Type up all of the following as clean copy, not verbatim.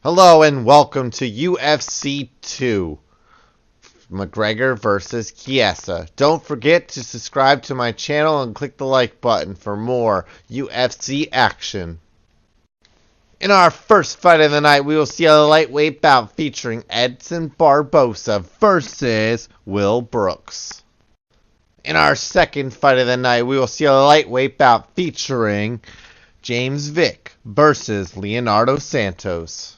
Hello and welcome to UFC 2, Mcgregor versus Chiesa. Don't forget to subscribe to my channel and click the like button for more UFC action. In our first fight of the night, we will see a lightweight bout featuring Edson Barboza versus Will Brooks. In our second fight of the night, we will see a lightweight bout featuring James Vick versus Leonardo Santos.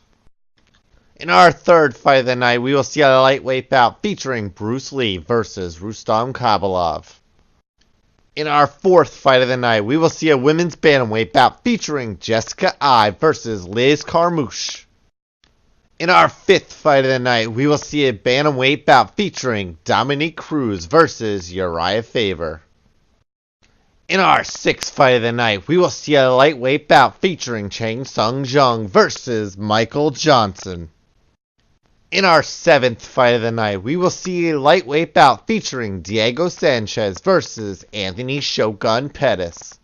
In our third fight of the night, we will see a lightweight bout featuring Bruce Lee versus Rustam Khabilov. In our fourth fight of the night, we will see a women's bantamweight bout featuring Jessica Eye versus Liz Carmouche. In our fifth fight of the night, we will see a bantamweight bout featuring Dominique Cruz versus Uriah Faber. In our sixth fight of the night, we will see a lightweight bout featuring Chang Sung Jung versus Michael Johnson. In our seventh fight of the night, we will see a lightweight bout featuring Diego Sanchez versus Anthony Shogun Pettis.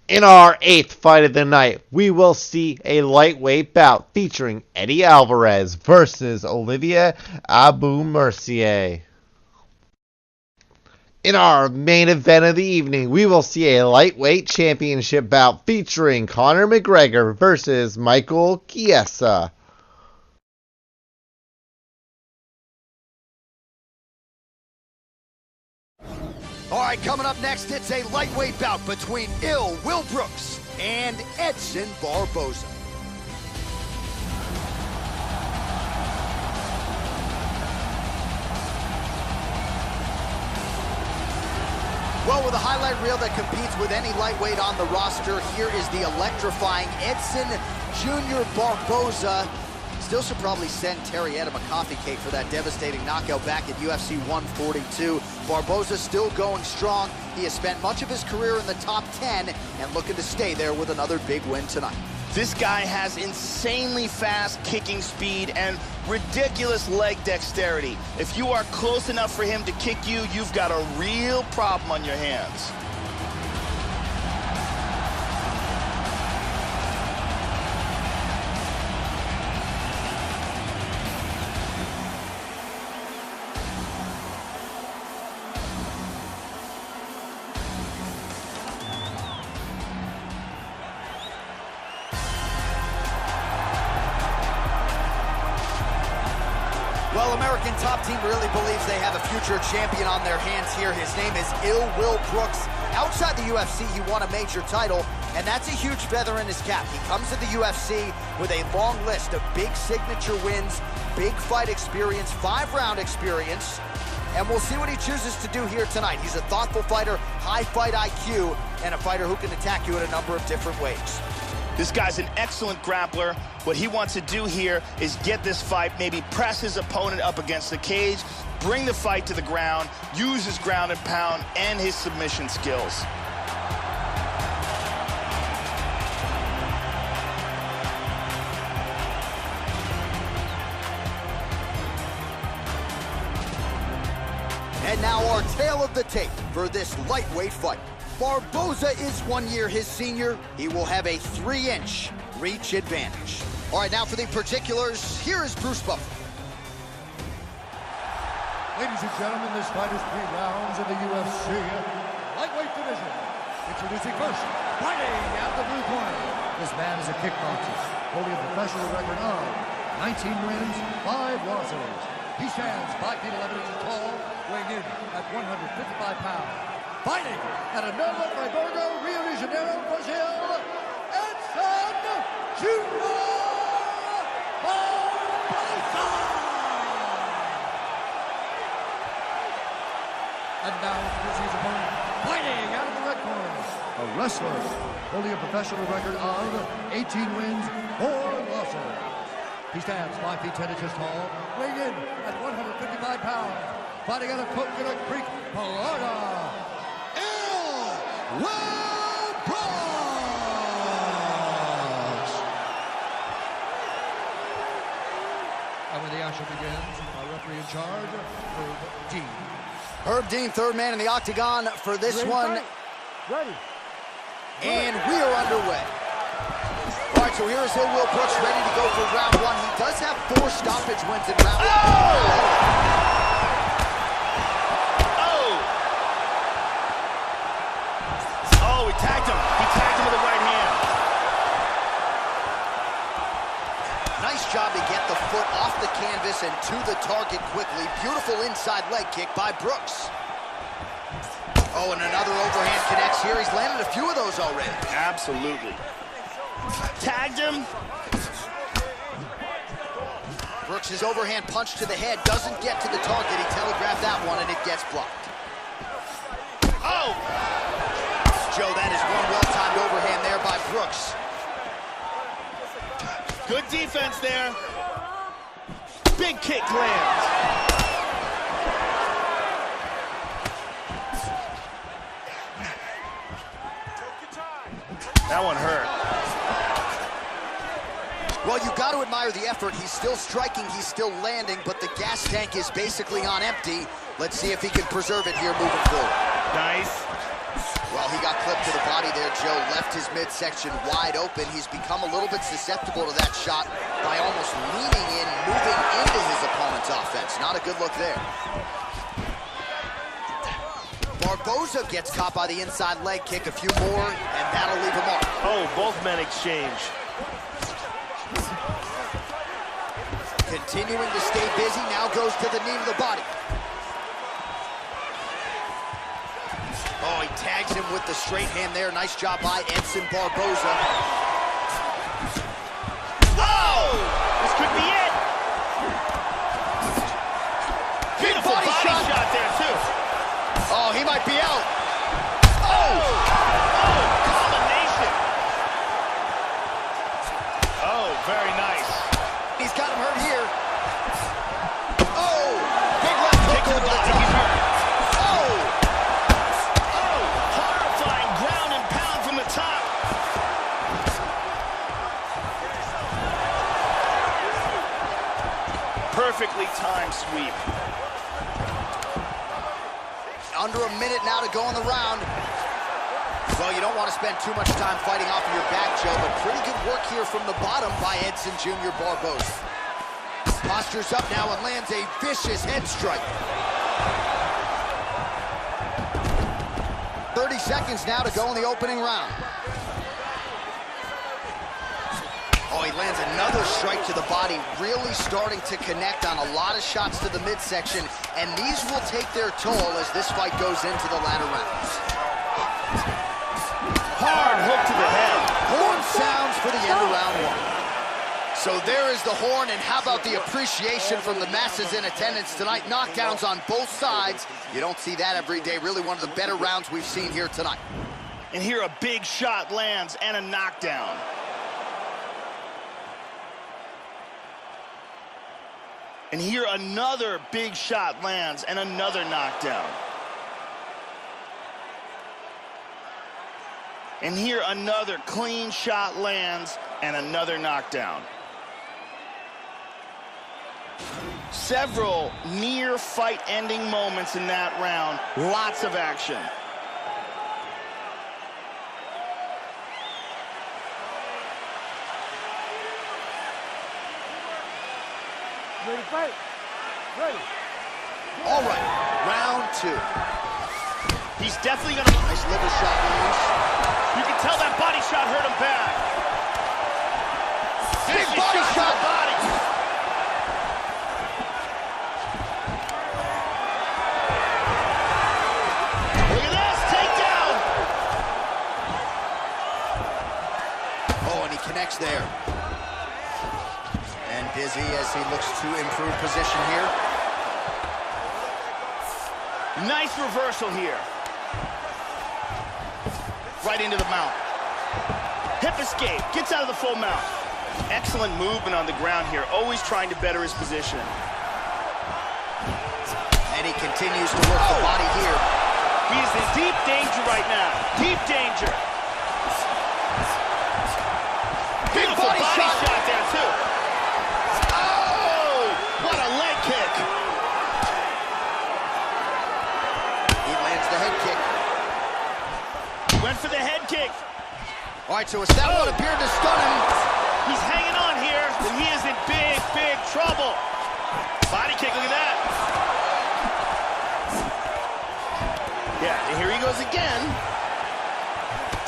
In our eighth fight of the night, we will see a lightweight bout featuring Eddie Alvarez versus Olivier Abu-Mercier. In our main event of the evening, we will see a lightweight championship bout featuring Conor McGregor versus Michael Chiesa. All right, coming up next, it's a lightweight bout between Will Brooks and Edson Barboza. Well, with a highlight reel that competes with any lightweight on the roster, here is the electrifying Edson Jr. Barboza. Still should probably send Terry Adam a coffee cake for that devastating knockout back at UFC 142. Barboza still going strong. He has spent much of his career in the top 10 and looking to stay there with another big win tonight. This guy has insanely fast kicking speed and ridiculous leg dexterity. If you are close enough for him to kick you, you've got a real problem on your hands. Well, American Top Team really believes they have a future champion on their hands here. His name is Will Brooks. Outside the UFC, he won a major title, and that's a huge feather in his cap. He comes to the UFC with a long list of big signature wins, big fight experience, 5-round experience, and we'll see what he chooses to do here tonight. He's a thoughtful fighter, high fight IQ, and a fighter who can attack you in a number of different ways. This guy's an excellent grappler. What he wants to do here is get this fight, maybe press his opponent up against the cage, bring the fight to the ground, use his ground and pound and his submission skills. And now our tale of the tape for this lightweight fight. Barboza is 1 year his senior. He will have a 3-inch reach advantage. All right, now for the particulars, here is Bruce Buffer. Ladies and gentlemen, this fight is 3 rounds in the UFC lightweight division. Introducing first, fighting out of the blue corner. This man is a kickboxer, holding a professional record of 19 wins, 5 losses. He stands 5 feet 11 inches tall, weighing in at 155 pounds. Fighting at Anova Friburgo, Rio de Janeiro, Brazil, Edson Jr. Barboza! And now here's his opponent, fighting out of the red corner, a wrestler holding a professional record of 18 wins, 4 losses. He stands 5 feet 10 inches tall, weighing in at 155 pounds. Fighting out of Coconut Creek, Florida, Will Brooks! And when the action begins, our referee in charge, Herb Dean. Herb Dean, third man in the octagon for this one. Ready. And we are underway. All right, so so here is Will Brooks ready to go for round one. He does have 4 stoppage wins in round one. Oh, he tagged him. He tagged him with the right hand. Nice job to get the foot off the canvas and to the target quickly. Beautiful inside leg kick by Brooks. Oh, and another overhand connects here. He's landed a few of those already. Absolutely. Tagged him. Brooks' overhand punch to the head doesn't get to the target. He telegraphed that one, and it gets blocked. Oh! Joe, that is one well-timed overhand there by Brooks. Good defense there. Big kick lands. That one hurt. Well, you got to admire the effort. He's still striking, he's still landing, but the gas tank is basically on empty. Let's see if he can preserve it here moving forward. Nice. Well, he got clipped to the body there, Joe. Left his midsection wide open. He's become a little bit susceptible to that shot by almost leaning in, moving into his opponent's offense. Not a good look there. Barboza gets caught by the inside leg kick. A few more, and that'll leave a mark. Oh, both men exchange. Continuing to stay busy, now goes to the knee to the body. Oh, he tags him with the straight hand there. Nice job by Edson Barboza. Oh! This could be it. Beautiful body shot there, too. Oh, he might be out. Oh! Oh, combination. Oh, very nice. He's got him hurt here. Oh! Big left hook over the top. Oh! Oh! Horrifying ground and pound from the top. Perfectly timed sweep. Under a minute now to go in the round. Well, you don't want to spend too much time fighting off of your back, Joe, but pretty good work here from the bottom by Edson Jr. Barboza. Postures up now and lands a vicious head strike. 30 seconds now to go in the opening round. Oh, he lands another strike to the body, really starting to connect on a lot of shots to the midsection, and these will take their toll as this fight goes into the latter rounds. Hard hook to the head. Horn sounds for the end of round one. So there is the horn, and how about the appreciation from the masses in attendance tonight? Knockdowns on both sides. You don't see that every day. Really one of the better rounds we've seen here tonight. And here a big shot lands and a knockdown. And here another big shot lands and another knockdown. And here another clean shot lands and another knockdown. Several near fight-ending moments in that round. Lots of action. Ready to fight? Ready. All right, round two. He's definitely gonna... Nice liver shot loose. You can tell that body shot hurt him bad. Big body shot. Body. Look at this, takedown. Oh, and he connects there. And dizzy as he looks to improve position here. Nice reversal here. Right into the mount. Hip escape, gets out of the full mount. Excellent movement on the ground here, always trying to better his position. And he continues to work the body here. He is in deep danger right now. Deep danger. Beautiful body shot there, too. Oh, what a leg kick. He lands the head kick. Went for the head kick. All right, so as that one appeared to stun him, He's hanging on here, but he is in big, big trouble. Body kick, look at that. Yeah, and here he goes again.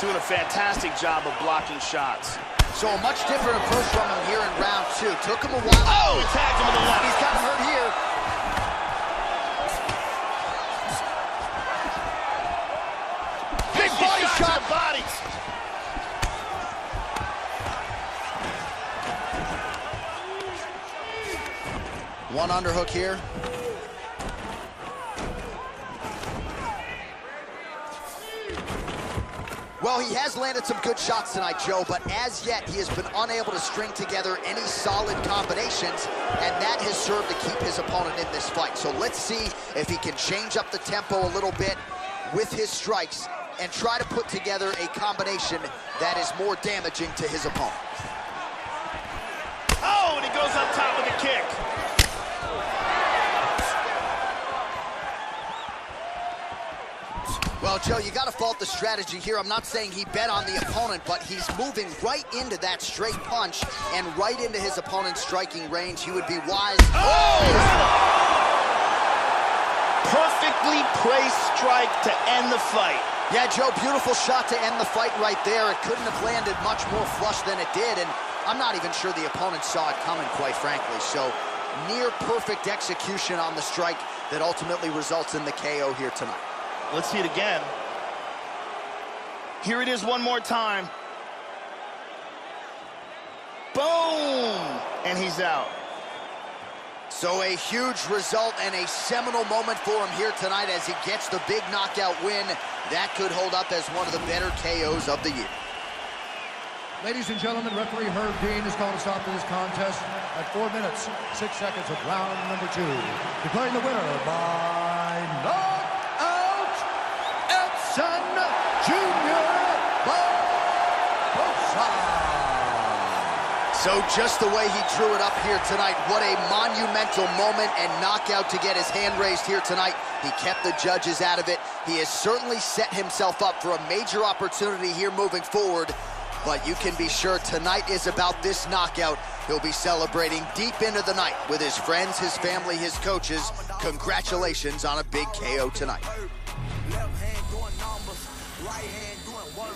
Doing a fantastic job of blocking shots. So a much different approach from him here in round 2. Took him a while. Oh, he tagged him with the left. He's got him hurt here. Big body shot. Bodies. One underhook here. Well, he has landed some good shots tonight, Joe, but as yet, he has been unable to string together any solid combinations, and that has served to keep his opponent in this fight. So let's see if he can change up the tempo a little bit with his strikes and try to put together a combination that is more damaging to his opponent. Oh, and he goes up top with a kick. Well, Joe, you got to fault the strategy here. I'm not saying he bet on the opponent, but he's moving right into that straight punch and right into his opponent's striking range. He would be wise. Oh! Perfectly placed strike to end the fight. Yeah, Joe, beautiful shot to end the fight right there. It couldn't have landed much more flush than it did, and I'm not even sure the opponent saw it coming, quite frankly. So, near perfect execution on the strike that ultimately results in the KO here tonight. Let's see it again. Here it is one more time. Boom! And he's out. So a huge result and a seminal moment for him here tonight as he gets the big knockout win. That could hold up as one of the better KOs of the year. Ladies and gentlemen, referee Herb Dean has called a stop to this contest at 4 minutes, 6 seconds of round number 2. Declaring the winner by knockout, Edson Jr. Barbosa. So just the way he drew it up here tonight, what a monumental moment and knockout to get his hand raised here tonight. He kept the judges out of it. He has certainly set himself up for a major opportunity here moving forward. But you can be sure tonight is about this knockout. He'll be celebrating deep into the night with his friends, his family, his coaches. Congratulations on a big KO tonight. Left hand doing numbers, right hand doing work.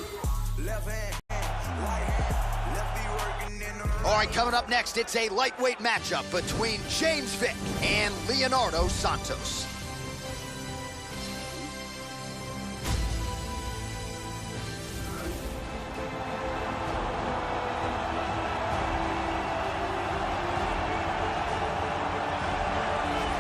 Left hand, right hand, left be working in the... All right, coming up next, it's a lightweight matchup between James Vick and Leonardo Santos.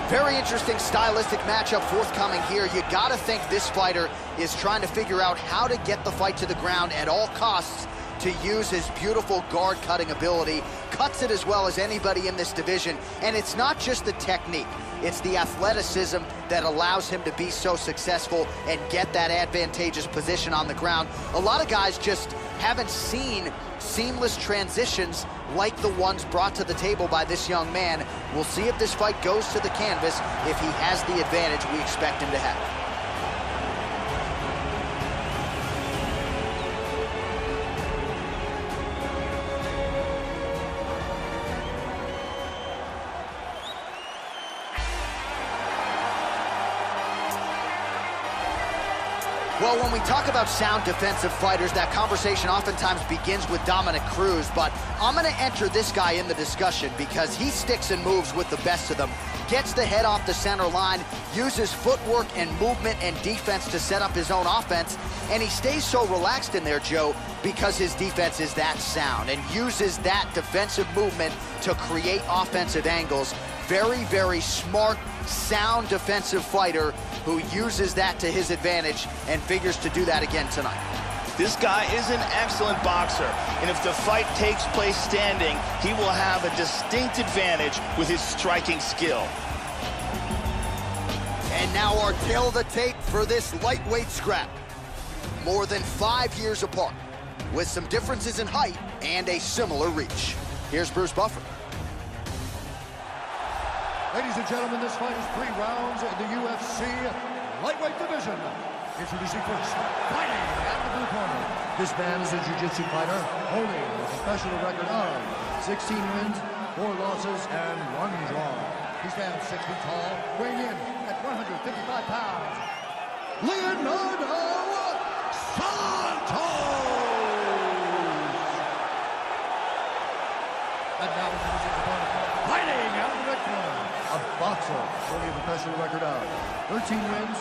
Very interesting stylistic matchup forthcoming here. You gotta think this fighter is trying to figure out how to get the fight to the ground at all costs to use his beautiful guard-cutting ability. Cuts it as well as anybody in this division. And it's not just the technique, it's the athleticism that allows him to be so successful and get that advantageous position on the ground. A lot of guys just haven't seen seamless transitions like the ones brought to the table by this young man. We'll see if this fight goes to the canvas, if he has the advantage we expect him to have. Well, when we talk about sound defensive fighters, that conversation oftentimes begins with Dominic Cruz, but I'm going to enter this guy in the discussion because he sticks and moves with the best of them, gets the head off the center line, uses footwork and movement and defense to set up his own offense, and he stays so relaxed in there, Joe, because his defense is that sound and uses that defensive movement to create offensive angles. Very, very smart, sound defensive fighter who uses that to his advantage and figures to do that again tonight. This guy is an excellent boxer, and if the fight takes place standing, he will have a distinct advantage with his striking skill. And now our tail of the tape for this lightweight scrap. More than 5 years apart, with some differences in height and a similar reach. Here's Bruce Buffer. Ladies and gentlemen, this fight is 3 rounds in the UFC lightweight division. Introducing first, fighting out of the blue corner. This man is a jiu-jitsu fighter, holding a professional record of 16 wins, 4 losses, and 1 draw. He stands 6 feet tall, weighing in at 155 pounds. Leonardo Santos! And now introducing his opponent, fighting out of the red corner. A boxer, holding a professional record of 13 wins,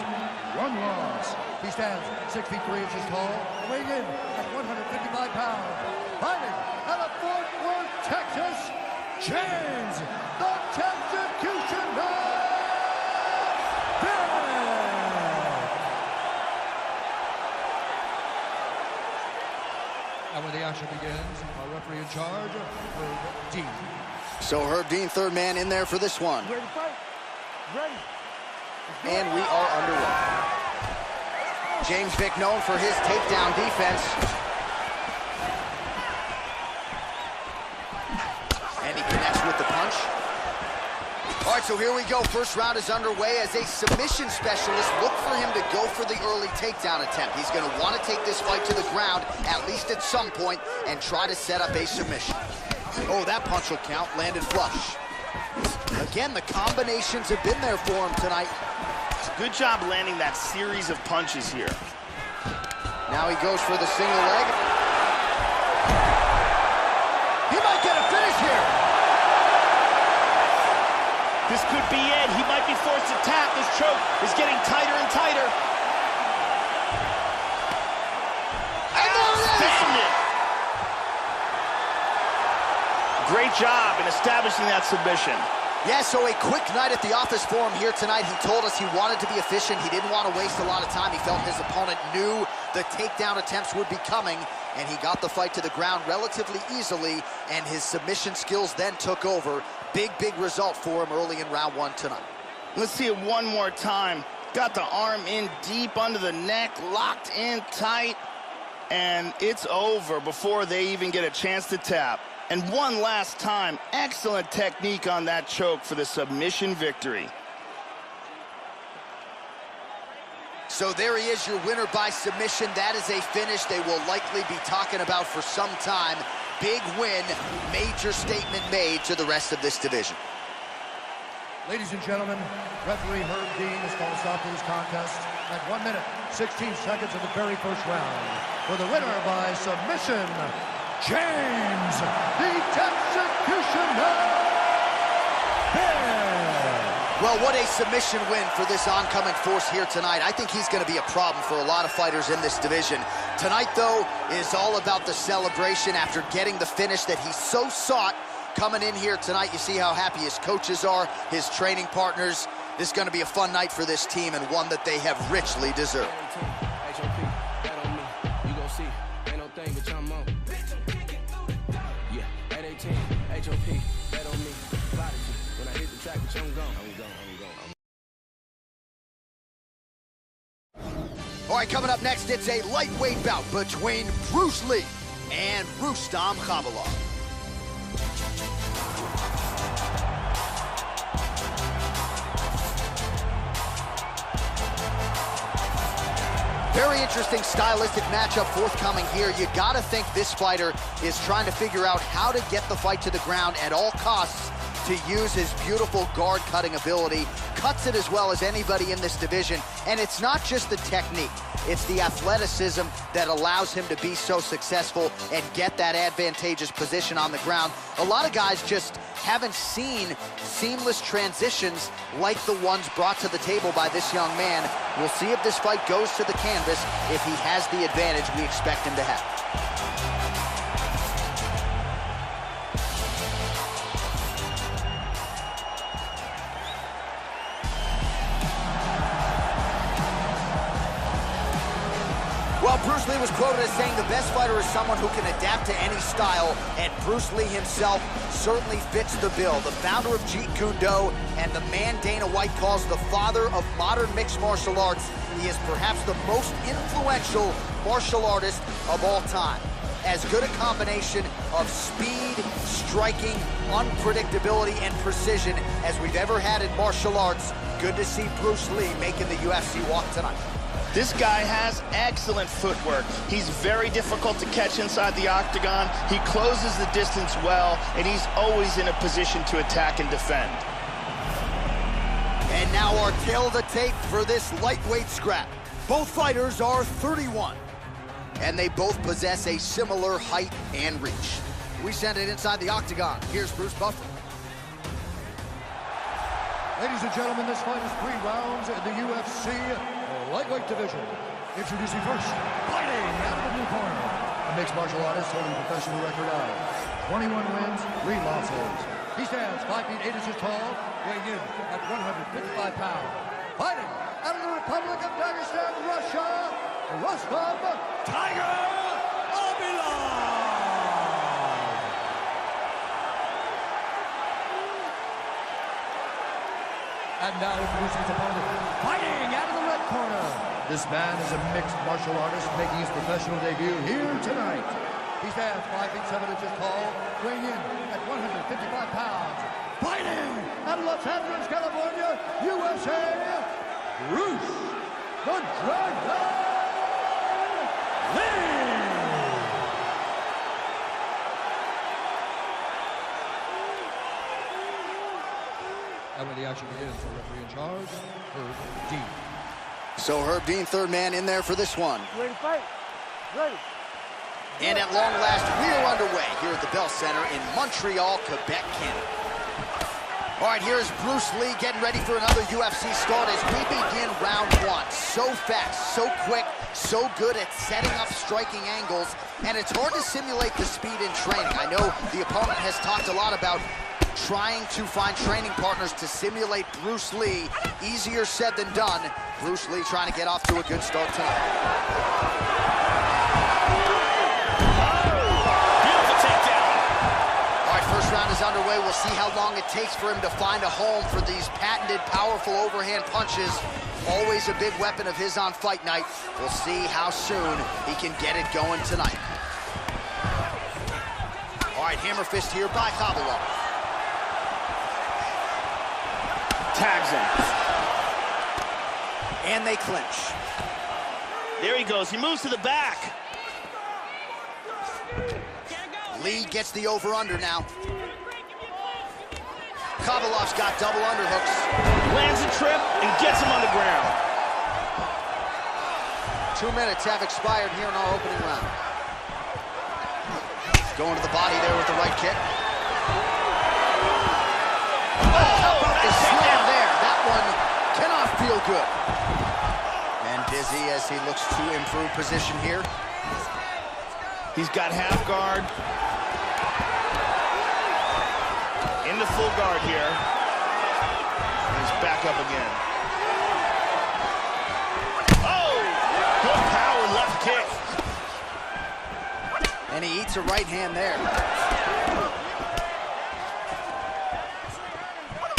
1 loss. He stands 6 feet 3 inches tall, weighing in at 155 pounds. Fighting out of Fort Worth, Texas, James, the Texecutioner! And when the action begins, our referee in charge, Herb Dean. So Herb Dean, third man in there for this one. Ready to fight? Ready. And we are underway. James Vick known for his takedown defense. And he connects with the punch. All right, so here we go. First round is underway. As a submission specialist, look for him to go for the early takedown attempt. He's going to want to take this fight to the ground, at least at some point, and try to set up a submission. Oh, that punch will count. Landed flush. Again, the combinations have been there for him tonight. Good job landing that series of punches here. Now he goes for the single leg. He might get a finish here. This could be it. He might be forced to tap. This choke is getting tighter and tighter. And there it is. Found it. Great job in establishing that submission. Yeah, so a quick night at the office for him here tonight. He told us he wanted to be efficient. He didn't want to waste a lot of time. He felt his opponent knew the takedown attempts would be coming, and he got the fight to the ground relatively easily, and his submission skills then took over. Big, big result for him early in round 1 tonight. Let's see it one more time. Got the arm in deep under the neck, locked in tight, and it's over before they even get a chance to tap. And one last time, excellent technique on that choke for the submission victory. So there he is, your winner by submission. That is a finish they will likely be talking about for some time. Big win, major statement made to the rest of this division. Ladies and gentlemen, referee Herb Dean is going to stop this contest at 1 minute, 16 seconds of the very first round. For the winner by submission, James, the Texecutioner! Well, what a submission win for this oncoming force here tonight. I think he's going to be a problem for a lot of fighters in this division. Tonight, though, is all about the celebration after getting the finish that he so sought. Coming in here tonight, you see how happy his coaches are, his training partners. This is going to be a fun night for this team and one that they have richly deserved. All right, coming up next, it's a lightweight bout between Bruce Lee and Rustam Khabilov. Very interesting stylistic matchup forthcoming here. You gotta think this fighter is trying to figure out how to get the fight to the ground at all costs to use his beautiful guard-cutting ability. Cuts it as well as anybody in this division. And it's not just the technique. It's the athleticism that allows him to be so successful and get that advantageous position on the ground. A lot of guys just haven't seen seamless transitions like the ones brought to the table by this young man. We'll see if this fight goes to the canvas, if he has the advantage we expect him to have. Well, Bruce Lee was quoted as saying the best fighter is someone who can adapt to any style, and Bruce Lee himself certainly fits the bill. The founder of Jeet Kune Do and the man Dana White calls the father of modern mixed martial arts. He is perhaps the most influential martial artist of all time. As good a combination of speed, striking, unpredictability, and precision as we've ever had in martial arts. Good to see Bruce Lee making the UFC walk tonight. This guy has excellent footwork. He's very difficult to catch inside the octagon. He closes the distance well, and he's always in a position to attack and defend. And now our tail of the tape for this lightweight scrap. Both fighters are 31, and they both possess a similar height and reach. We send it inside the octagon. Here's Bruce Buffer. Ladies and gentlemen, this fight is 3 rounds in the UFC lightweight division. Introducing first, fighting out of the blue corner, a mixed martial artist holding a professional record of 21 wins, 3 losses. He stands 5 feet 8 inches tall, weighing in at 155 pounds. Fighting out of the Republic of Dagestan, Russia, Rustam Tiger Abilov. And now introducing his opponent, fighting out of the red corner. This man is a mixed martial artist making his professional debut here tonight. He stands 5 feet 7 inches tall, weighing in at 155 pounds. Fighting out of Los Angeles, California, USA, Bruce the Dragon Lee. And when the action begins, the referee in charge, Herb Dean. So Herb Dean, third man in there for this one. Ready to fight? Ready. And at long last, we're underway here at the Bell Center in Montreal, Quebec, Canada. All right, here's Bruce Lee getting ready for another UFC start as we begin round 1. So fast, so quick, so good at setting up striking angles, and it's hard to simulate the speed in training. I know the opponent has talked a lot about trying to find training partners to simulate Bruce Lee. Easier said than done. Bruce Lee trying to get off to a good start tonight. Beautiful takedown. All right, first round is underway. We'll see how long it takes for him to find a home for these patented, powerful overhand punches. Always a big weapon of his on fight night. We'll see how soon he can get it going tonight. All right, hammer fist here by Khabilov. Tags him. And they clinch. There he goes. He moves to the back. Lee gets the over-under now. Khabilov's got double underhooks. Lands a trip and gets him on the ground. 2 minutes have expired here in our opening round. Going to the body there with the right kick. Cannot feel good. And dizzy as he looks to improve position here. He's got half guard. Into full guard here. And he's back up again. Oh! Good power left kick. And he eats a right hand there.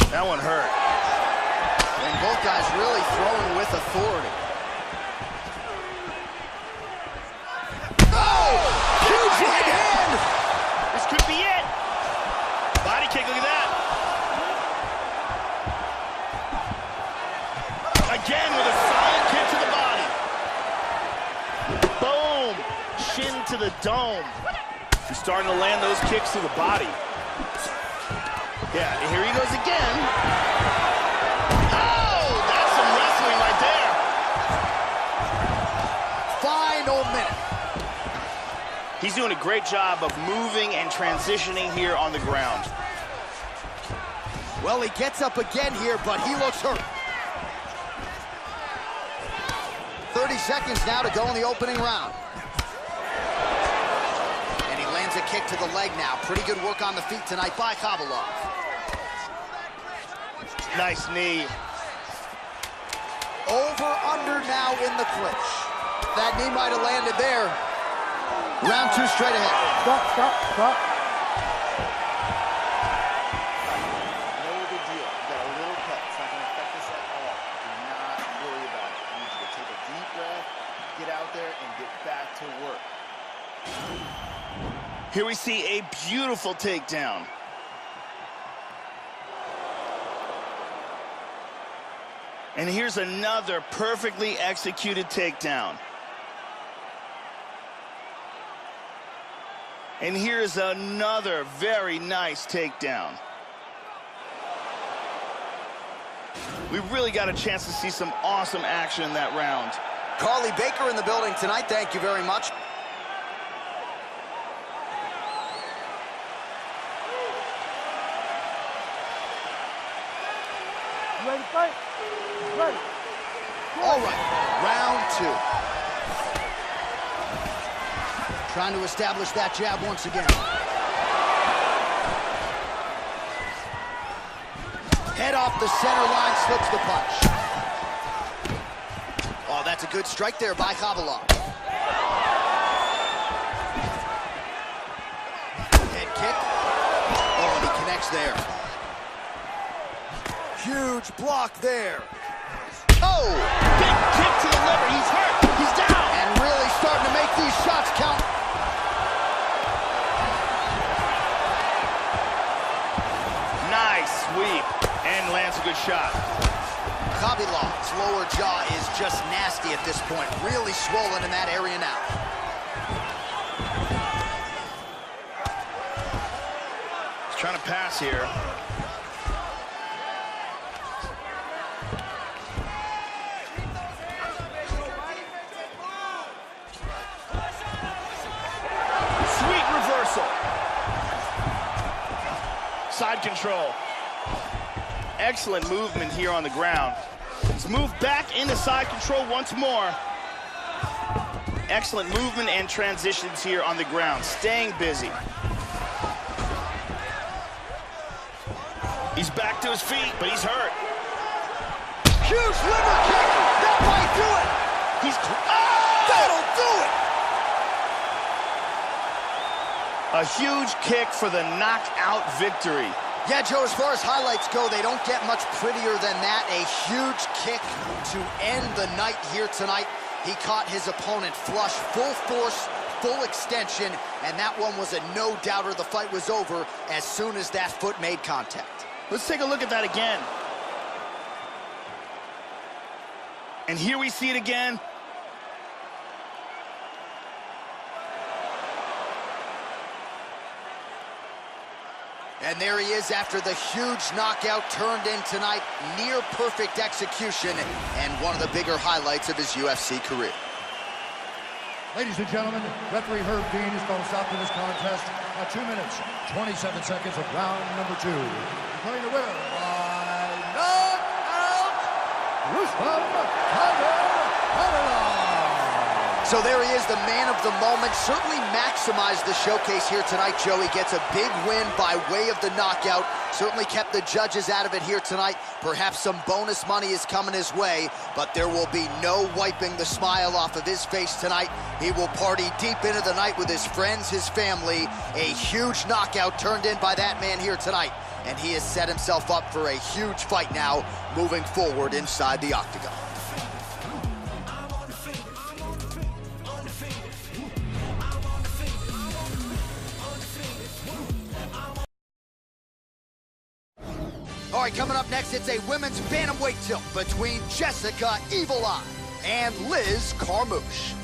That one hurt. And both guys really throwing with authority. Oh! Huge right hand! This could be it. Body kick, look at that. Again with a solid kick to the body. Boom! Shin to the dome. He's starting to land those kicks to the body. Yeah, here he goes again. Oh, that's some wrestling right there. Final minute. He's doing a great job of moving and transitioning here on the ground. Well, he gets up again here, but he looks hurt. 30 seconds now to go in the opening round. And he lands a kick to the leg now. Pretty good work on the feet tonight by Khabilov. Nice knee. Over, under now in the clinch. That knee might have landed there. Round 2 straight ahead. Stop. No big deal. You got a little cut. It's not going to affect us at all. Do not worry about it. I need you to take a deep breath, get out there, and get back to work. Here we see a beautiful takedown. And here's another perfectly executed takedown. And here's another very nice takedown. We really got a chance to see some awesome action in that round. Carly Baker in the building tonight. Thank you very much. You ready to fight? Ready. All right, round two. Trying to establish that jab once again. Head off the center line, slips the punch. Oh, that's a good strike there by Khabilov. Head kick. Oh, and he connects there. Huge block there. Oh! Big kick to the liver. He's hurt. He's down. And really starting to make these shots count. Nice sweep. And lands a good shot. Khabilov's lower jaw is just nasty at this point. Really swollen in that area now. He's trying to pass here. Sweet reversal. Side control. Excellent movement here on the ground. He's moved back into side control once more. Excellent movement and transitions here on the ground, staying busy. He's back to his feet, but he's hurt. Huge liver kick. That might do it. He's That'll do it. a huge kick for the knockout victory. Yeah, Joe, as far as highlights go, they don't get much prettier than that. A huge kick to end the night here tonight. He caught his opponent flush, full force, full extension, and that one was a no-doubter. The fight was over as soon as that foot made contact. Let's take a look at that again. And here we see it again. And there he is after the huge knockout turned in tonight. Near perfect execution and one of the bigger highlights of his UFC career. Ladies and gentlemen, referee Herb Dean is going to stop to this contest at 2 minutes, 27 seconds of round number 2. Declaring the winner by knockout, Rustam Khabilov. So there he is, the man of the moment. Certainly maximized the showcase here tonight, Joe. He gets a big win by way of the knockout. Certainly kept the judges out of it here tonight. Perhaps some bonus money is coming his way, but there will be no wiping the smile off of his face tonight. He will party deep into the night with his friends, his family. A huge knockout turned in by that man here tonight, and he has set himself up for a huge fight now moving forward inside the octagon. All right, coming up next, it's a women's bantamweight tilt between Jessica Evil Eye and Liz Carmouche.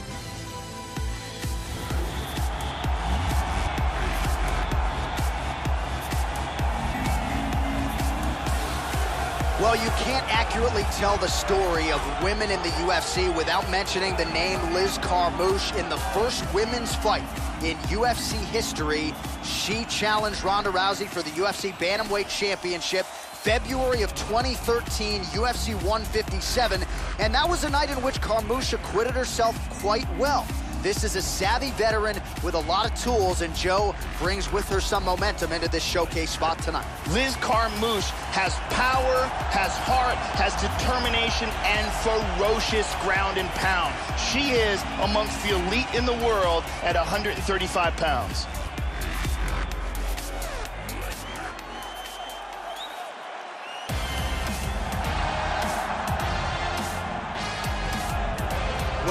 Well, you can't accurately tell the story of women in the UFC without mentioning the name Liz Carmouche. In the first women's fight in UFC history, she challenged Ronda Rousey for the UFC Bantamweight Championship February of 2013, UFC 157, and that was a night in which Carmouche acquitted herself quite well. This is a savvy veteran with a lot of tools, and Joe brings with her some momentum into this showcase spot tonight. Liz Carmouche has power, has heart, has determination, and ferocious ground and pound. She is amongst the elite in the world at 135 pounds.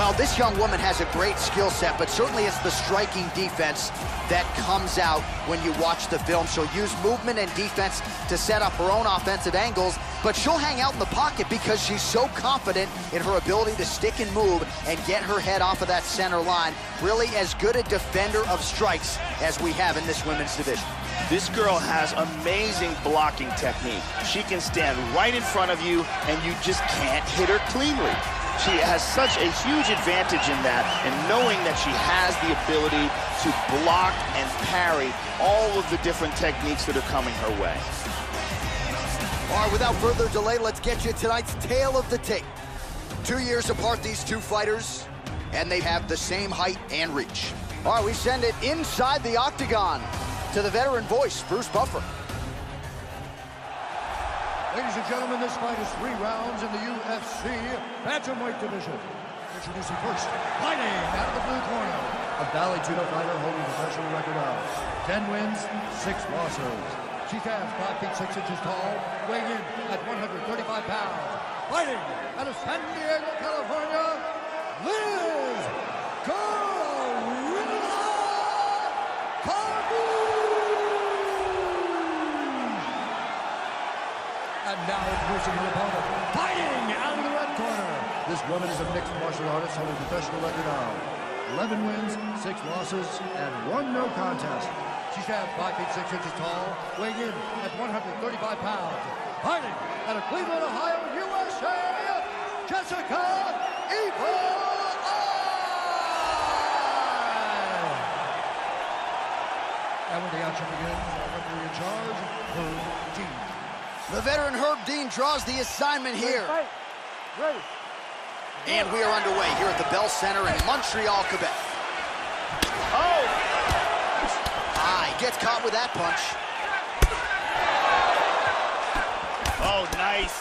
Well, this young woman has a great skill set, but certainly it's the striking defense that comes out when you watch the film. She'll use movement and defense to set up her own offensive angles, but she'll hang out in the pocket because she's so confident in her ability to stick and move and get her head off of that center line. Really as good a defender of strikes as we have in this women's division. This girl has amazing blocking technique. She can stand right in front of you, and you just can't hit her cleanly. She has such a huge advantage in that, and knowing that she has the ability to block and parry all of the different techniques that are coming her way. All right, without further delay, let's get you tonight's tale of the tape. 2 years apart, these two fighters, and they have the same height and reach. All right, we send it inside the octagon to the veteran voice, Bruce Buffer. Ladies and gentlemen, this fight is 3 rounds in the UFC bantamweight division. Introducing first, fighting out of the blue corner, a Valley Tuna fighter holding a professional record of 10 wins, 6 losses. She stands 5 feet 6 inches tall, weighing in at 135 pounds. Fighting out of San Diego, California, Liz And now introducing her opponent, fighting out of the red corner. This woman is a mixed martial artist holding a professional record of 11 wins, 6 losses, and 1 no contest. She stands 5 feet 6 inches tall, weighing in at 135 pounds. Fighting out of Cleveland, Ohio, USA, Jessica Evil Eye. And when the action begins, our referee in charge, Herb Dean. The veteran Herb Dean draws the assignment here. Ready. And we are underway here at the Bell Center in Montreal, Quebec. Oh! Gets caught with that punch. Oh, nice.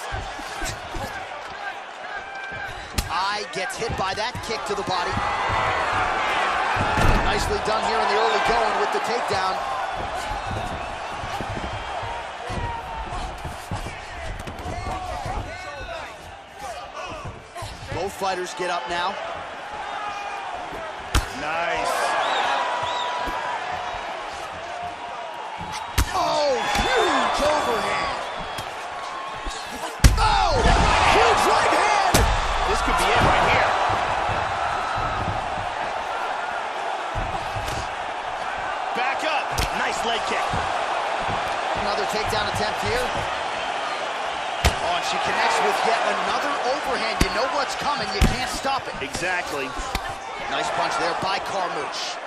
Eye gets hit by that kick to the body. Nicely done here in the early going with the takedown. Both fighters get up now. Nice. Oh, huge overhand. Oh, huge right hand. This could be it right here. Back up. Nice leg kick. Another takedown attempt here. Oh, and she connects with yet another overhand. You know what's coming. You can't stop it. Exactly. Nice punch there by Carmouche.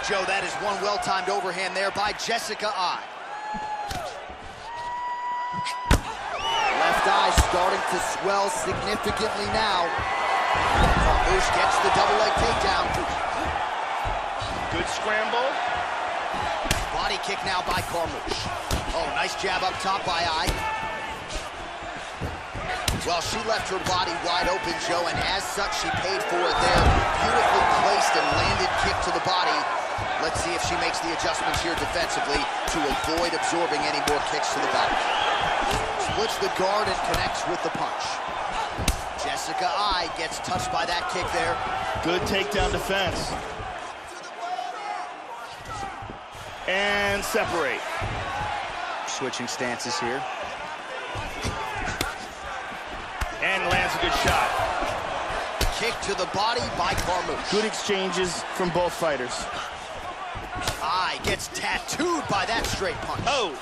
Joe, that is one well-timed overhand there by Jessica Eye. Left eye starting to swell significantly now. Carmouche gets the double leg takedown. Good scramble. Body kick now by Carmouche. Oh, nice jab up top by Eye. Well, she left her body wide open, Joe, and as such, she paid for it there. Beautifully placed and landed kick to the body. Let's see if she makes the adjustments here defensively to avoid absorbing any more kicks to the back. Splits the guard and connects with the punch. Jessica Eye gets touched by that kick there. Good takedown defense. And separate. Switching stances here. And lands a good shot. Kick to the body by Carmouche. Good exchanges from both fighters. Eye gets tattooed by that straight punch. Oh,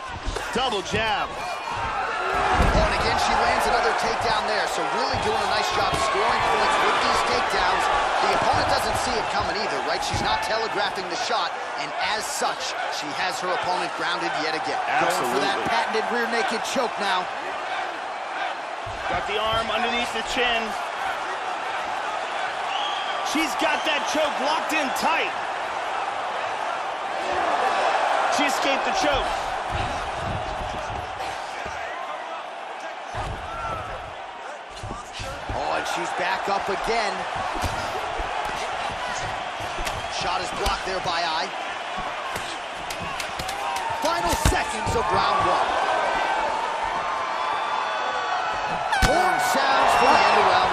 double jab. Oh, and again, she lands another takedown there. So really doing a nice job scoring points with these takedowns. The opponent doesn't see it coming either, right? She's not telegraphing the shot, and as such, she has her opponent grounded yet again. Absolutely. Going for that patented rear naked choke now. Got the arm underneath the chin. She's got that choke locked in tight. She escaped the choke. Oh, and she's back up again. Shot is blocked there by Eye. Final seconds of round 1. Horn sounds for the end of round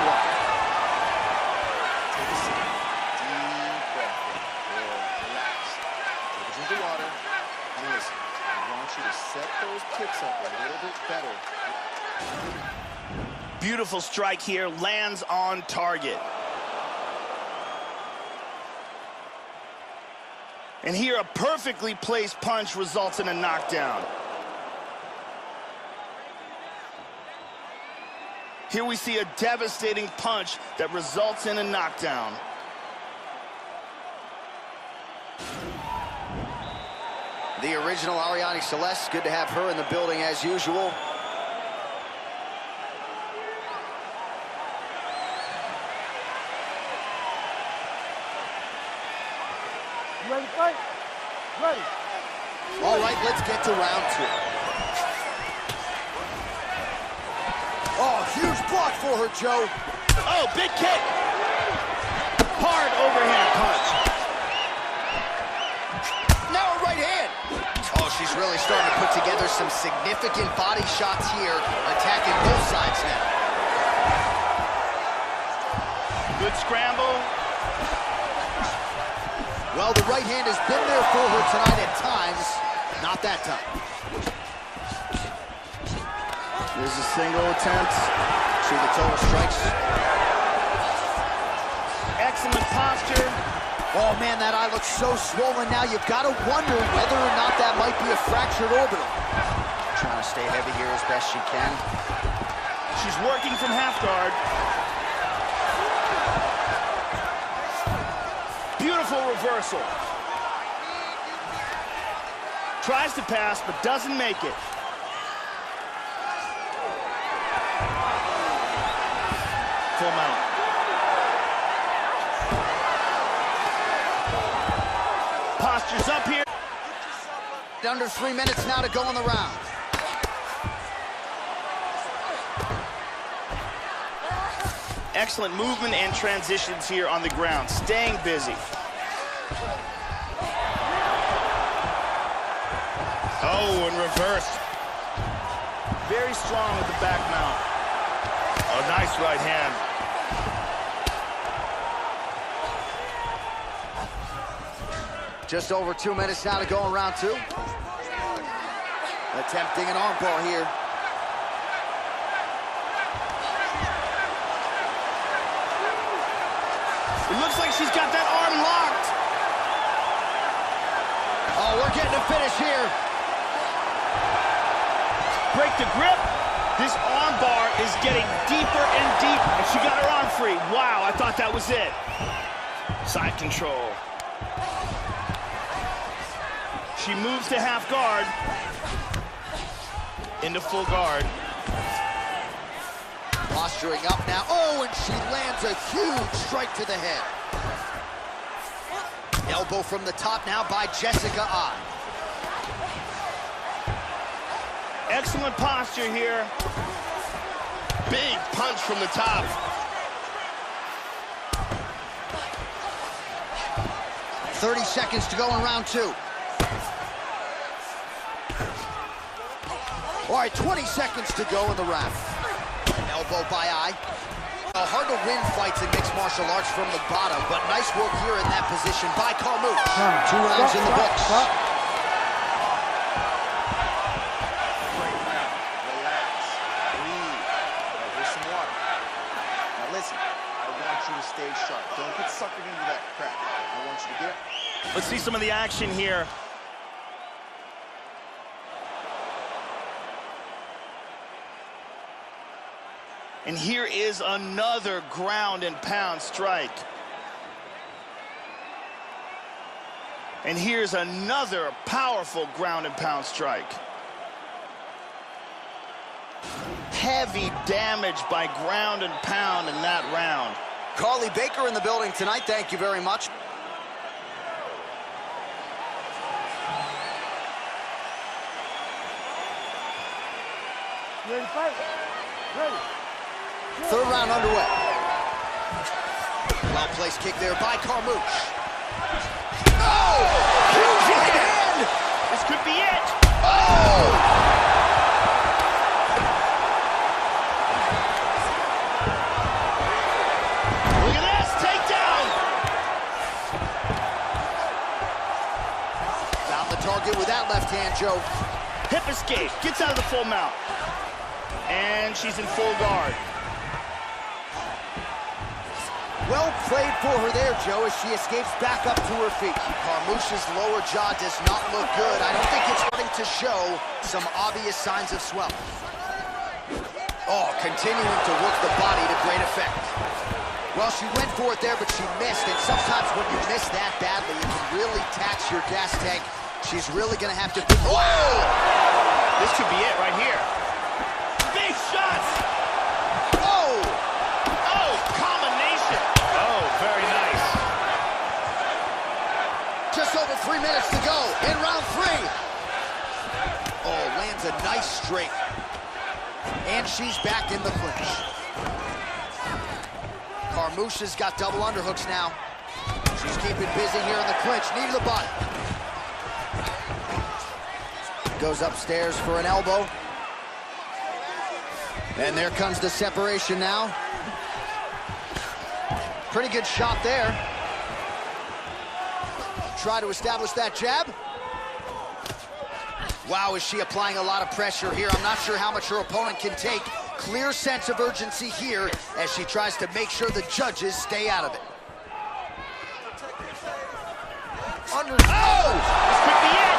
set those kicks up a little bit better. Beautiful strike here, lands on target. And here a perfectly placed punch results in a knockdown. Here we see a devastating punch that results in a knockdown. The original Ariane Celeste, good to have her in the building as usual. You ready to fight? Ready. All right, let's get to round 2. Oh, huge block for her, Joe. Oh, big kick. Hard overhand punch. Now a right hand. Oh, she's really starting to put together some significant body shots here, attacking both sides now. Good scramble. Well, the right hand has been there for her tonight at times. Not that time. There's a single attempt. See the total strikes. Excellent posture. Oh, man, that eye looks so swollen now. You've got to wonder whether or not that might be a fractured orbital. Trying to stay heavy here as best she can. She's working from half guard. Beautiful reversal. Tries to pass, but doesn't make it. Full mount. Posture's up here. Under 3 minutes now to go in the round. Excellent movement and transitions here on the ground, staying busy. Oh, and reversed. Very strong with the back mount. Oh, nice right hand. Just over 2 minutes now to go in round 2. Attempting an armbar here. It looks like she's got that arm locked. Oh, we're getting a finish here. Break the grip. This arm bar is getting deeper and deeper. And she got her arm free. Wow, I thought that was it. Side control. She moves to half guard. Into full guard. Posturing up now. Oh, and she lands a huge strike to the head. Elbow from the top now by Jessica I. Excellent posture here. Big punch from the top. .30 seconds to go in round 2. All right, 20 seconds to go in the round. An elbow by I. Hard to win fights in mixed martial arts from the bottom, but nice work here in that position by Carmouche. 2 rounds in the books. Relax. Breathe. Here's some water. Now listen, I want you to stay sharp. Don't get suckered into that crap. I want you to get up. Let's see some of the action here. And here is another ground and pound strike. And here's another powerful ground and pound strike. Heavy damage by ground and pound in that round. Carly Baker in the building tonight. Thank you very much. You ready to fight? Ready. 3rd round underway. Well-placed kick there by Carmouche. Oh! Huge right hand! This could be it. Oh! Look at this, takedown. Found the target with that left hand, Joe. Hip escape, gets out of the full mount. And she's in full guard. Well played for her there, Joe, as she escapes back up to her feet. Carmouche's lower jaw does not look good. I don't think it's starting to show some obvious signs of swelling. Oh, continuing to work the body to great effect. Well, she went for it there, but she missed. And sometimes when you miss that badly, it can really tax your gas tank. She's really going to have to... Whoa! This could be it right here. Big shots! Whoa! Oh, combination! Oh, very nice. Just over 3 minutes to go in round 3. Oh, lands a nice straight. And she's back in the clinch. Carmouche's got double underhooks now. She's keeping busy here in the clinch. Knee to the body. Goes upstairs for an elbow. And there comes the separation now. Pretty good shot there. Try to establish that jab. Wow, is she applying a lot of pressure here? I'm not sure how much her opponent can take. Clear sense of urgency here as she tries to make sure the judges stay out of it. Oh! This could be it!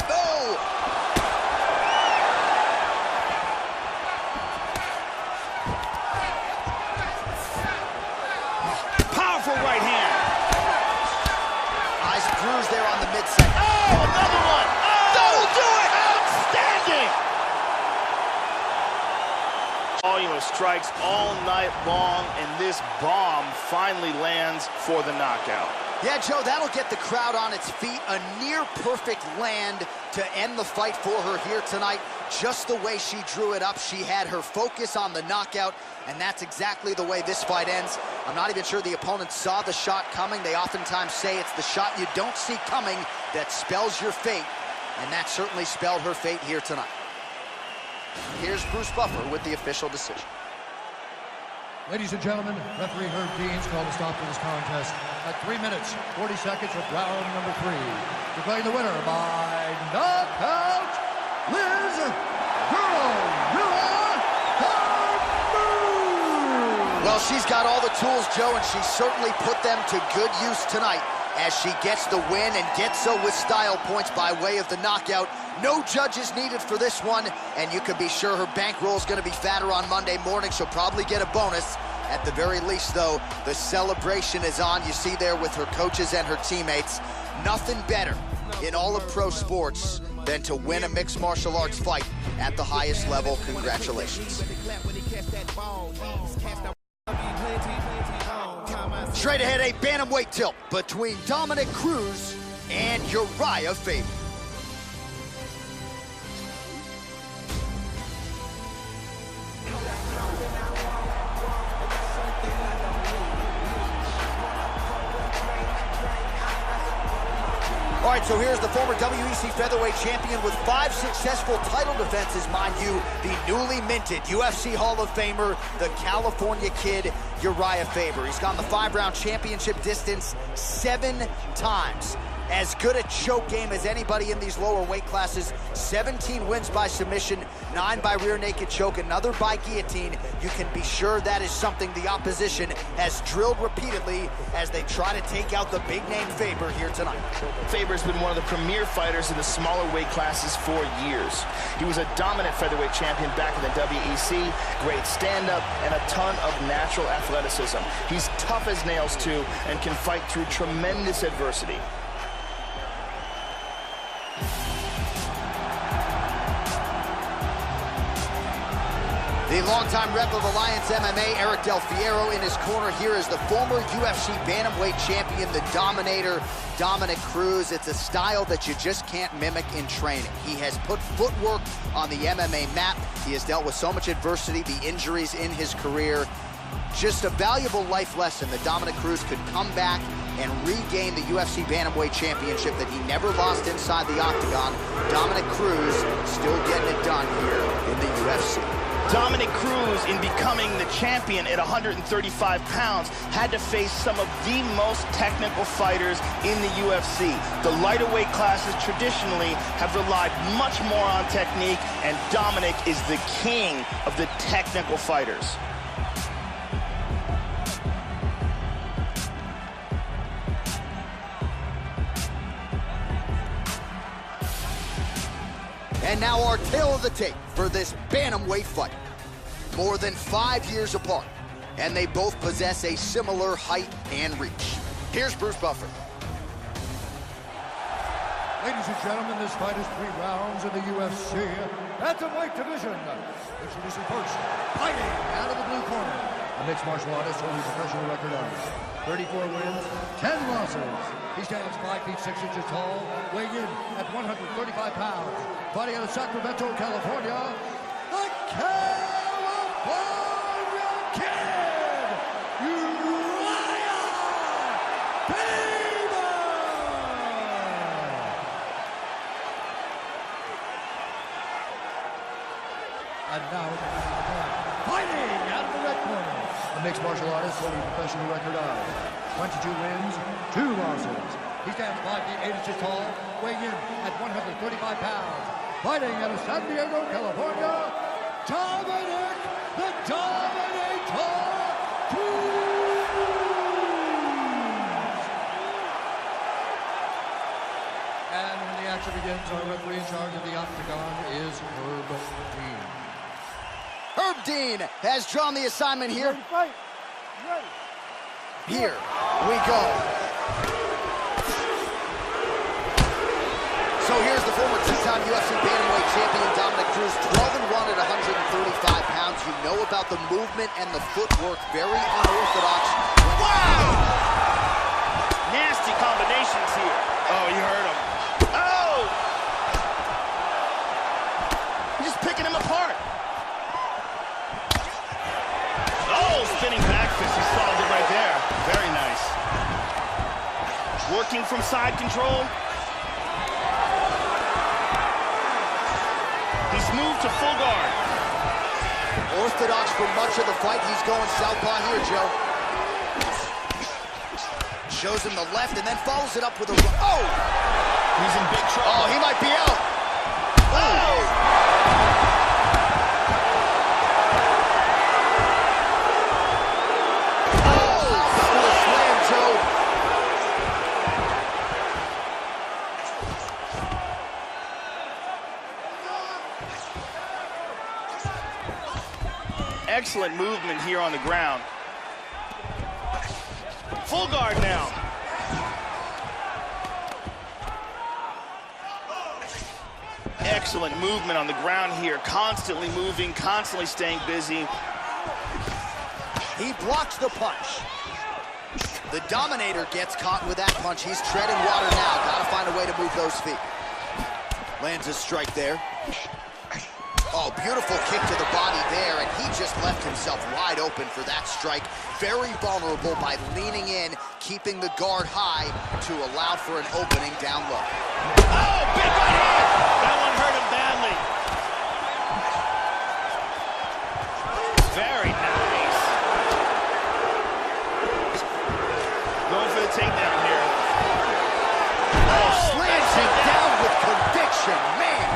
Oh! Powerful right hand. Nice bruise there on the midsection. Oh, another one. Oh, that'll do it! Outstanding! Volume of strikes all night long, and this bomb finally lands for the knockout. Yeah, Joe, that'll get the crowd on its feet. A near-perfect land to end the fight for her here tonight. Just the way she drew it up, she had her focus on the knockout, and that's exactly the way this fight ends. I'm not even sure the opponent saw the shot coming. They oftentimes say it's the shot you don't see coming that spells your fate, and that certainly spelled her fate here tonight. Here's Bruce Buffer with the official decision. Ladies and gentlemen, referee Herb Deans called a stop to this contest at 3 minutes, 40 seconds of round number 3. Declaring the winner by knockout, Liz Carmouche. Well, she's got all the tools, Joe, and she certainly put them to good use tonight as she gets the win and gets so with style points by way of the knockout. No judges needed for this one, and you can be sure her bankroll is going to be fatter on Monday morning. She'll probably get a bonus. At the very least, though, the celebration is on. You see there with her coaches and her teammates. Nothing better in all of pro sports than to win a mixed martial arts fight at the highest level. Congratulations. Straight ahead, a bantamweight tilt between Dominic Cruz and Uriah Faber. All right, so here's the former WEC featherweight champion with 5 successful title defenses, mind you, the newly minted UFC Hall of Famer, the California Kid, Uriah Faber. He's gone the 5-round championship distance 7 times. As good a choke game as anybody in these lower weight classes. 17 wins by submission, 9 by rear naked choke, another by guillotine. You can be sure that is something the opposition has drilled repeatedly as they try to take out the big name Faber here tonight. Faber's been one of the premier fighters in the smaller weight classes for years. He was a dominant featherweight champion back in the WEC, great stand-up, and a ton of natural athleticism. He's tough as nails too, and can fight through tremendous adversity. The longtime rep of Alliance MMA, Eric Del Fiero, in his corner here is the former UFC bantamweight champion, the Dominator, Dominic Cruz. It's a style that you just can't mimic in training. He has put footwork on the MMA map. He has dealt with so much adversity, the injuries in his career. Just a valuable life lesson that Dominic Cruz could come back and regain the UFC Bantamweight Championship that he never lost inside the octagon. Dominic Cruz still getting it done here in the UFC. Dominic Cruz, in becoming the champion at 135 pounds, had to face some of the most technical fighters in the UFC. The lighter weight classes traditionally have relied much more on technique, and Dominic is the king of the technical fighters. And now our tale of the tape for this bantamweight fight. More than 5 years apart, and they both possess a similar height and reach. Here's Bruce Buffer. Ladies and gentlemen, this fight is 3 rounds in the UFC bantamweight division. Introducing first, fighting out of the blue corner, a mixed martial artist holding a professional record of 34 wins, 10 losses. He stands 5 feet 6 inches tall, weighing in at 135 pounds. Fighting out of Sacramento, California, the California Kid, Uriah Faber! And now, fighting out of the red corner, a mixed martial artist holding a professional record of 22 wins, 2 losses. He stands 5 feet 8 inches tall, weighing in at 135 pounds. Fighting out of San Diego, California, Dominic the Dominator Cruz! And when the action begins, our referee in charge of the octagon is Herb Dean. Herb Dean has drawn the assignment here. Ready, fight. Ready. Here we go. So here's the former 2-time UFC bantamweight champion Dominic Cruz, 12-1 at 135 pounds. You know about the movement and the footwork, very unorthodox. Wow! Nasty combinations here. Oh, you heard him. Oh! He's just picking him apart. Oh, spinning back fist. He solved it right there. Very nice. Working from side control. He's moved to full guard. Orthodox for much of the fight. He's going southpaw here, Joe. Shows him the left and then follows it up with a... Oh! He's in big trouble. Oh, he might be out. Oh! Excellent movement here on the ground. Full guard now. Excellent movement on the ground here. Constantly moving, constantly staying busy. He blocks the punch. The Dominator gets caught with that punch. He's treading water now. Gotta find a way to move those feet. Lands a strike there. Oh, beautiful kick to the body there, and he just left himself wide open for that strike. Very vulnerable by leaning in, keeping the guard high to allow for an opening down low. Oh, big right hand! That one hurt him badly. Very nice. Going for the takedown here. Oh, slams him down with conviction, man.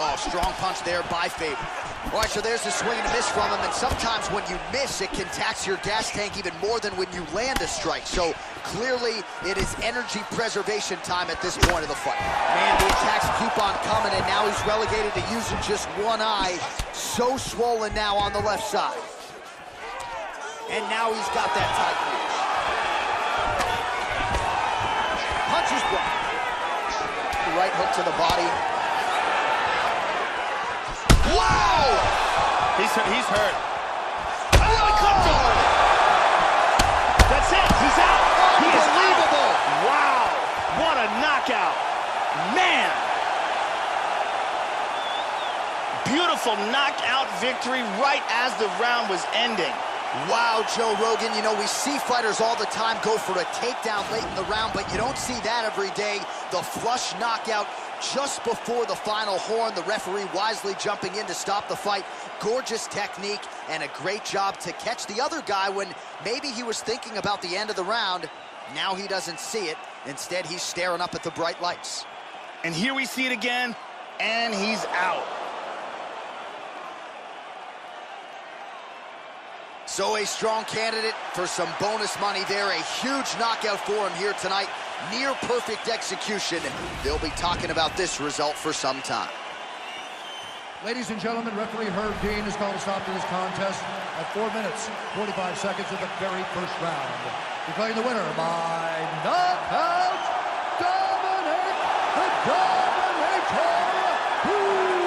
Oh, strong punch there by Faber. All right, so there's a swing and a miss from him, and sometimes when you miss, it can tax your gas tank even more than when you land a strike. So clearly, it is energy preservation time at this point of the fight. Man, the attacks keep on coming, and now he's relegated to using just one eye. So swollen now on the left side. And now he's got that tight reach. Punches blocked. Right hook to the body. Wow! He's hurt. Oh, he clipped him. That's it. He's out. He is Unbelievable. Wow. What a knockout. Man. Beautiful knockout victory right as the round was ending. Wow, Joe Rogan, you know, we see fighters all the time go for a takedown late in the round, but you don't see that every day. The flush knockout just before the final horn. The referee wisely jumping in to stop the fight. Gorgeous technique and a great job to catch the other guy when maybe he was thinking about the end of the round. Now he doesn't see it. Instead, he's staring up at the bright lights. And here we see it again, and he's out. So a strong candidate for some bonus money there. A huge knockout for him here tonight. Near perfect execution. They'll be talking about this result for some time. Ladies and gentlemen, referee Herb Dean has called a stop to this contest at 4 minutes, 45 seconds of the very first round. Declaring the winner by knockout, Dominic the Dominator Cruz.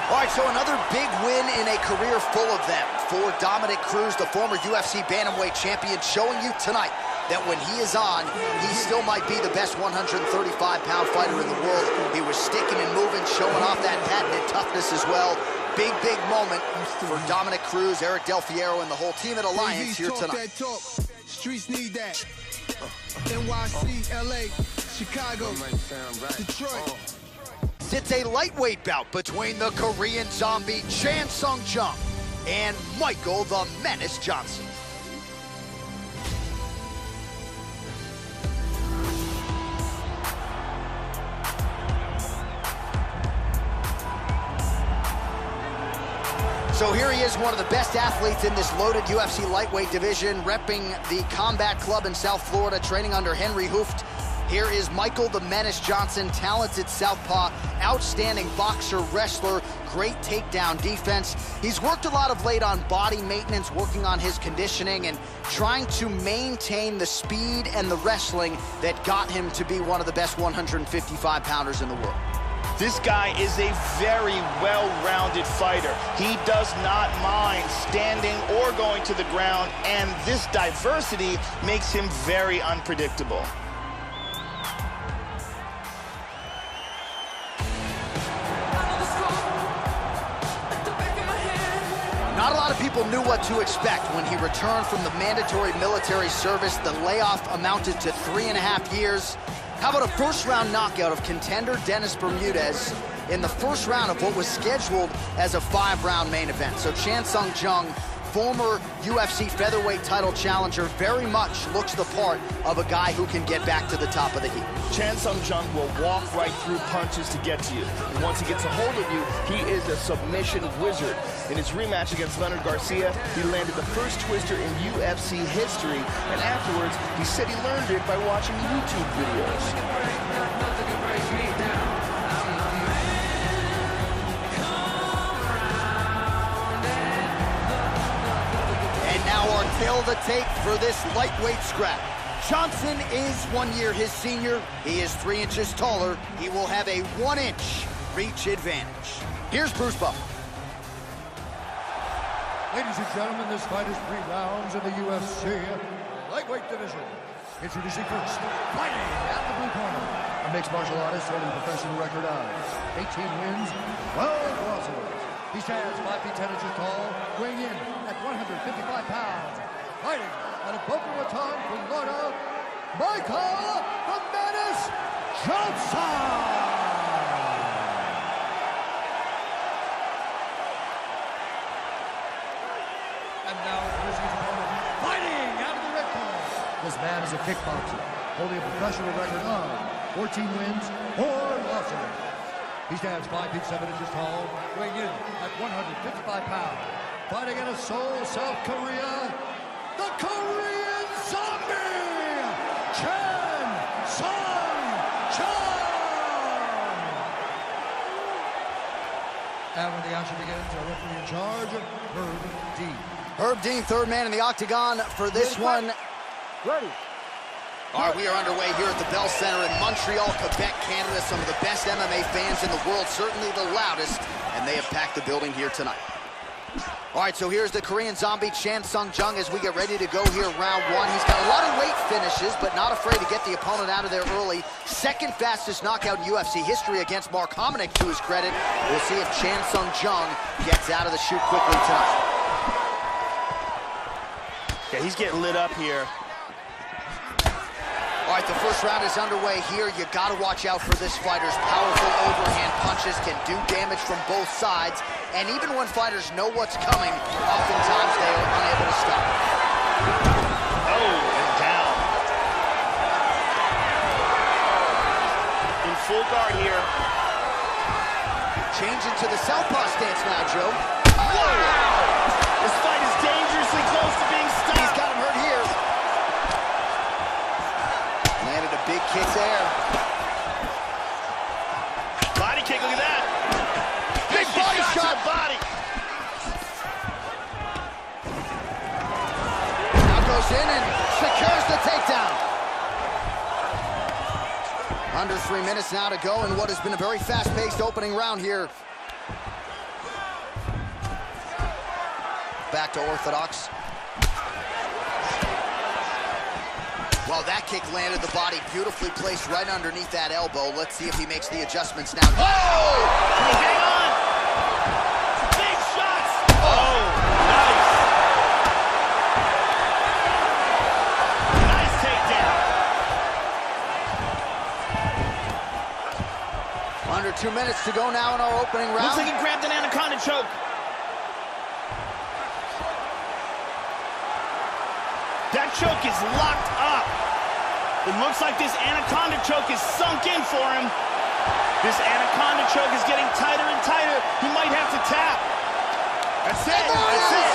All right, so another big win in a career full of them for Dominic Cruz, the former UFC bantamweight champion, showing you tonight that when he is on, he still might be the best 135-pound fighter in the world. He was sticking and moving, showing off that patented toughness as well. Big, big moment for Dominic Cruz, Eric Del Fierro, and the whole team at Alliance here tonight. Streets need that. NYC, LA, Chicago, Detroit. It's a lightweight bout between the Korean zombie Chan Sung Jung and Michael the Menace Johnson. So here he is, one of the best athletes in this loaded UFC lightweight division, repping the Combat Club in South Florida, training under Henry Hooft. Here is Michael the Menace Johnson, talented southpaw, outstanding boxer, wrestler, great takedown defense. He's worked a lot of late on body maintenance, working on his conditioning and trying to maintain the speed and the wrestling that got him to be one of the best 155-pounders in the world. This guy is a very well-rounded fighter. He does not mind standing or going to the ground, and this diversity makes him very unpredictable. Not a lot of people knew what to expect when he returned from the mandatory military service. The layoff amounted to 3.5 years. How about a first-round knockout of contender Dennis Bermudez in the first round of what was scheduled as a 5-round main event? So Chan Sung Jung, former UFC featherweight title challenger, very much looks the part of a guy who can get back to the top of the heap. Chan Sung Jung will walk right through punches to get to you. And once he gets a hold of you, he is a submission wizard. In his rematch against Leonard Garcia, he landed the first twister in UFC history, and afterwards, he said he learned it by watching YouTube videos. Tail of the tape for this lightweight scrap. Johnson is 1 year his senior. He is 3 inches taller. He will have a 1-inch reach advantage. Here's Bruce Buffer. Ladies and gentlemen, this fight is 3 rounds in the UFC lightweight division. Introducing first, fighting at the blue corner, a mixed martial artist holding a professional record of 18 wins, 12 losses. He stands 5 feet 10 inches tall, weighing in at 155 pounds. Fighting out of Boca Raton, Florida, Michael the Menace Johnson! And now, here's his opponent, fighting out of the red corner. This man is a kickboxer, holding a professional record of 14 wins, 4 losses. He stands 5 feet 7 inches tall, weighing in at 155 pounds. Fighting out of Seoul, South Korea, the Korean Zombie, Chan Sung Jung. And when the action begins, our referee in charge, Herb Dean. Herb Dean, third man in the octagon for this one. Ready. All right, we are underway here at the Bell Center in Montreal, Quebec, Canada. Some of the best MMA fans in the world, certainly the loudest, and they have packed the building here tonight. All right, so here's the Korean Zombie, Chan Sung Jung, as we get ready to go here round 1. He's got a lot of late finishes, but not afraid to get the opponent out of there early. Second fastest knockout in UFC history against Mark Hominick, to his credit. We'll see if Chan Sung Jung gets out of the chute quickly tonight. Yeah, he's getting lit up here. All right, the first round is underway here. You got to watch out for this fighter's powerful overhand punches can do damage from both sides. And even when fighters know what's coming, oftentimes they are unable to stop it. Oh, and down. In full guard here. Changing to the southpaw stance now, Joe. Wow! This fight is dangerously close to being stopped. He's got him hurt here. Landed a big kick there. Body kick, look at that. Big body shot. Body. Now goes in and secures the takedown. Under 3 minutes now to go in what has been a very fast-paced opening round here. Back to orthodox. Well, that kick landed the body beautifully placed right underneath that elbow. Let's see if he makes the adjustments now. Oh! Hang on! Big shots! Oh, nice! Nice takedown. Under 2 minutes to go now in our opening round. Looks like he grabbed an anaconda choke. That choke is locked up. It looks like this anaconda choke is sunk in for him. This anaconda choke is getting tighter and tighter. He might have to tap. That's it. That's it.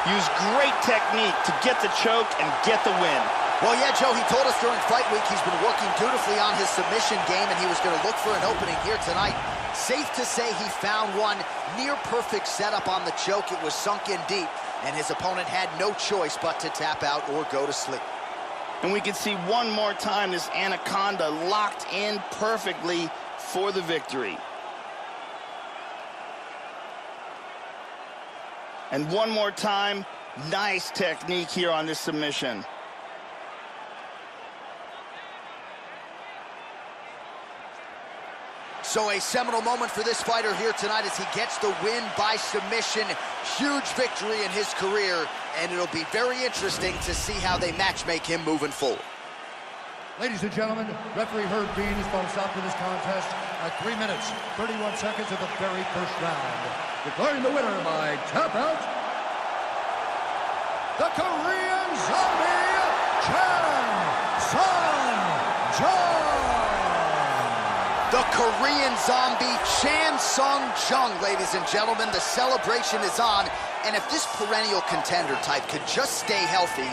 Use great technique to get the choke and get the win. Well, yeah, Joe, he told us during fight week he's been working dutifully on his submission game, and he was going to look for an opening here tonight. Safe to say he found one. Near perfect setup on the choke. It was sunk in deep, and his opponent had no choice but to tap out or go to sleep. And we can see one more time this anaconda locked in perfectly for the victory. And one more time, nice technique here on this submission. So a seminal moment for this fighter here tonight as he gets the win by submission. Huge victory in his career, and it'll be very interesting to see how they matchmake him moving forward. Ladies and gentlemen, referee Herb Dean has brought us out to this contest at 3 minutes, 31 seconds of the very first round. Declaring the winner by tap out, the Korean Zombie, Chiesa. The Korean Zombie, Chan Sung Jung, ladies and gentlemen. The celebration is on, and if this perennial contender type could just stay healthy,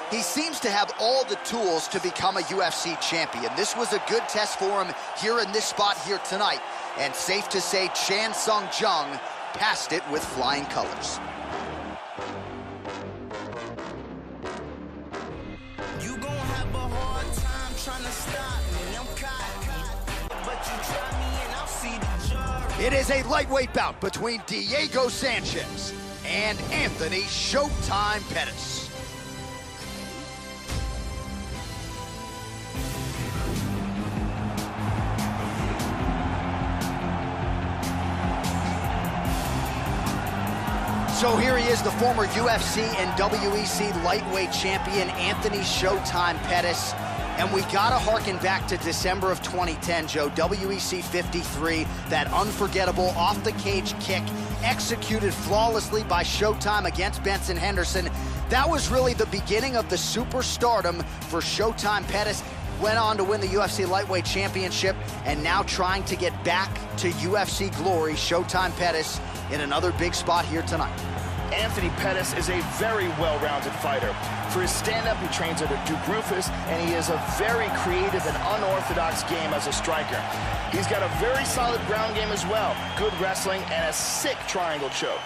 he seems to have all the tools to become a UFC champion. This was a good test for him here in this spot here tonight, and safe to say Chan Sung Jung passed it with flying colors. You gon' have a hard time trying to stop me. I'm caught. It is a lightweight bout between Diego Sanchez and Anthony Showtime Pettis. So here he is, the former UFC and WEC lightweight champion, Anthony Showtime Pettis. And we gotta harken back to December of 2010, Joe. WEC 53, that unforgettable off-the-cage kick executed flawlessly by Showtime against Benson Henderson. That was really the beginning of the superstardom for Showtime Pettis. Went on to win the UFC Lightweight Championship, and now trying to get back to UFC glory, Showtime Pettis in another big spot here tonight. Anthony Pettis is a very well-rounded fighter. For his stand-up, he trains under Duke Roufus, and he is a very creative and unorthodox game as a striker. He's got a very solid ground game as well, good wrestling, and a sick triangle choke.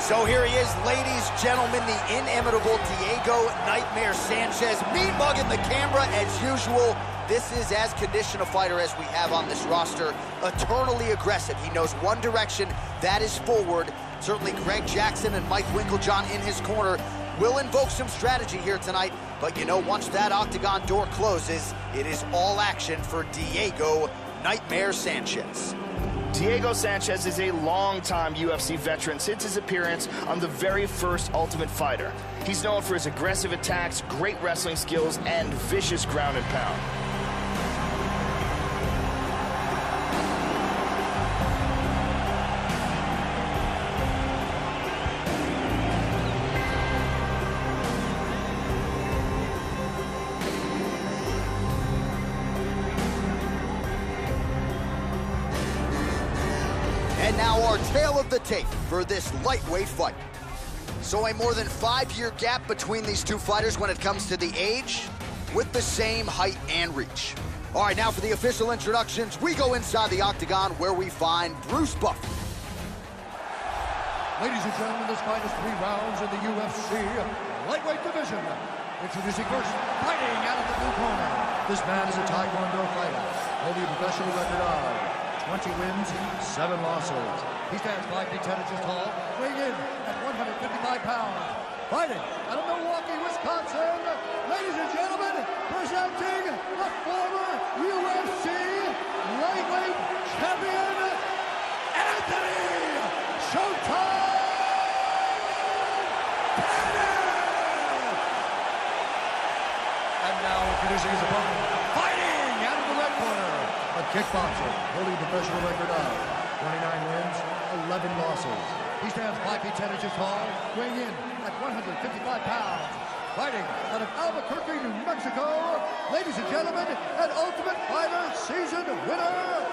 So here he is, ladies, gentlemen, the inimitable Diego Nightmare Sanchez, mean-mugging the camera as usual. This is as conditioned a fighter as we have on this roster. Eternally aggressive. He knows one direction, that is forward. Certainly Greg Jackson and Mike Winklejohn in his corner will invoke some strategy here tonight. But you know, once that octagon door closes, it is all action for Diego Nightmare Sanchez. Diego Sanchez is a longtime UFC veteran since his appearance on the very first Ultimate Fighter. He's known for his aggressive attacks, great wrestling skills, and vicious ground and pound. And now our tale of the tape for this lightweight fight. So a more than 5-year gap between these two fighters when it comes to the age, with the same height and reach. All right, now for the official introductions, we go inside the octagon where we find Bruce Buffer. Ladies and gentlemen, this fight is 3 rounds in the UFC lightweight division. Introducing first, fighting out of the blue corner. This man is a Taekwondo fighter, holding a professional record of 20 wins, 7 losses. He stands 5 feet 10 inches tall, weighing in at 155 pounds. Fighting out of Milwaukee, Wisconsin, ladies and gentlemen, presenting the former UFC lightweight champion, Anthony Showtime Pettis! And now introducing his opponent, fighting out of the red corner, a kickboxer holding a professional record of 29 wins, 11 losses. He stands 5 feet 10 inches tall, weighing in at 155 pounds. Fighting out of Albuquerque, New Mexico, ladies and gentlemen, an Ultimate Fighter season winner,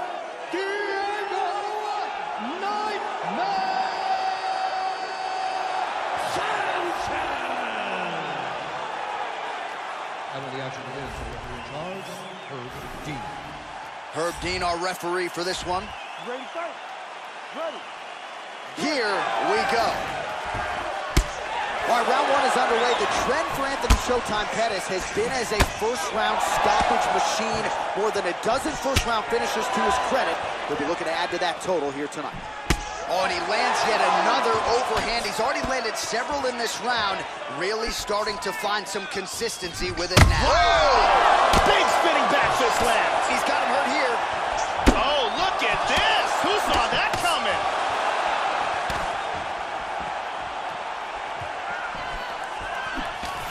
Diego Nightmare Sanchez! And when the action begins, the referee in charge, Herb Dean. Herb Dean, our referee for this one. Ready, fight. Ready. Here we go. All right, round 1 is underway. The trend for Anthony Showtime Pettis has been as a first-round stoppage machine. More than a dozen first-round finishes to his credit. He'll be looking to add to that total here tonight. Oh, and he lands yet another overhand. He's already landed several in this round. Really starting to find some consistency with it now. Whoa! Big spinning back fist lands. He's got him hurt here. Oh, look at this! Who saw that coming?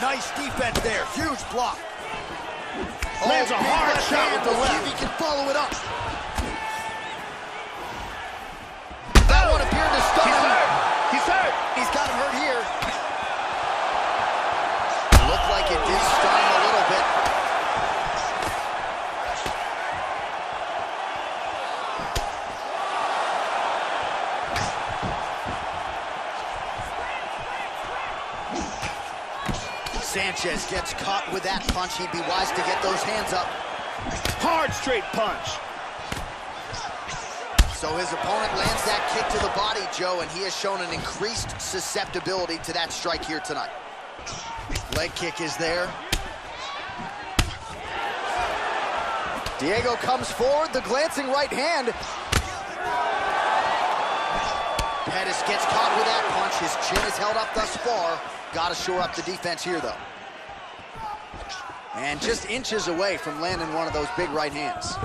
Nice defense there. Huge block. Lands a hard shot with the We'll see left. if he can follow it up. That one appeared to stun He's him. hurt. He's hurt. He's got him hurt here. Looked like it did stun him a little bit. Sanchez gets caught with that punch. He'd be wise to get those hands up. Hard straight punch. So his opponent lands that kick to the body, Joe, and he has shown an increased susceptibility to that strike here tonight. Leg kick is there. Diego comes forward, the glancing right hand. Pettis gets caught with that punch. His chin is held up thus far. Got to shore up the defense here, though. And just inches away from landing one of those big right hands.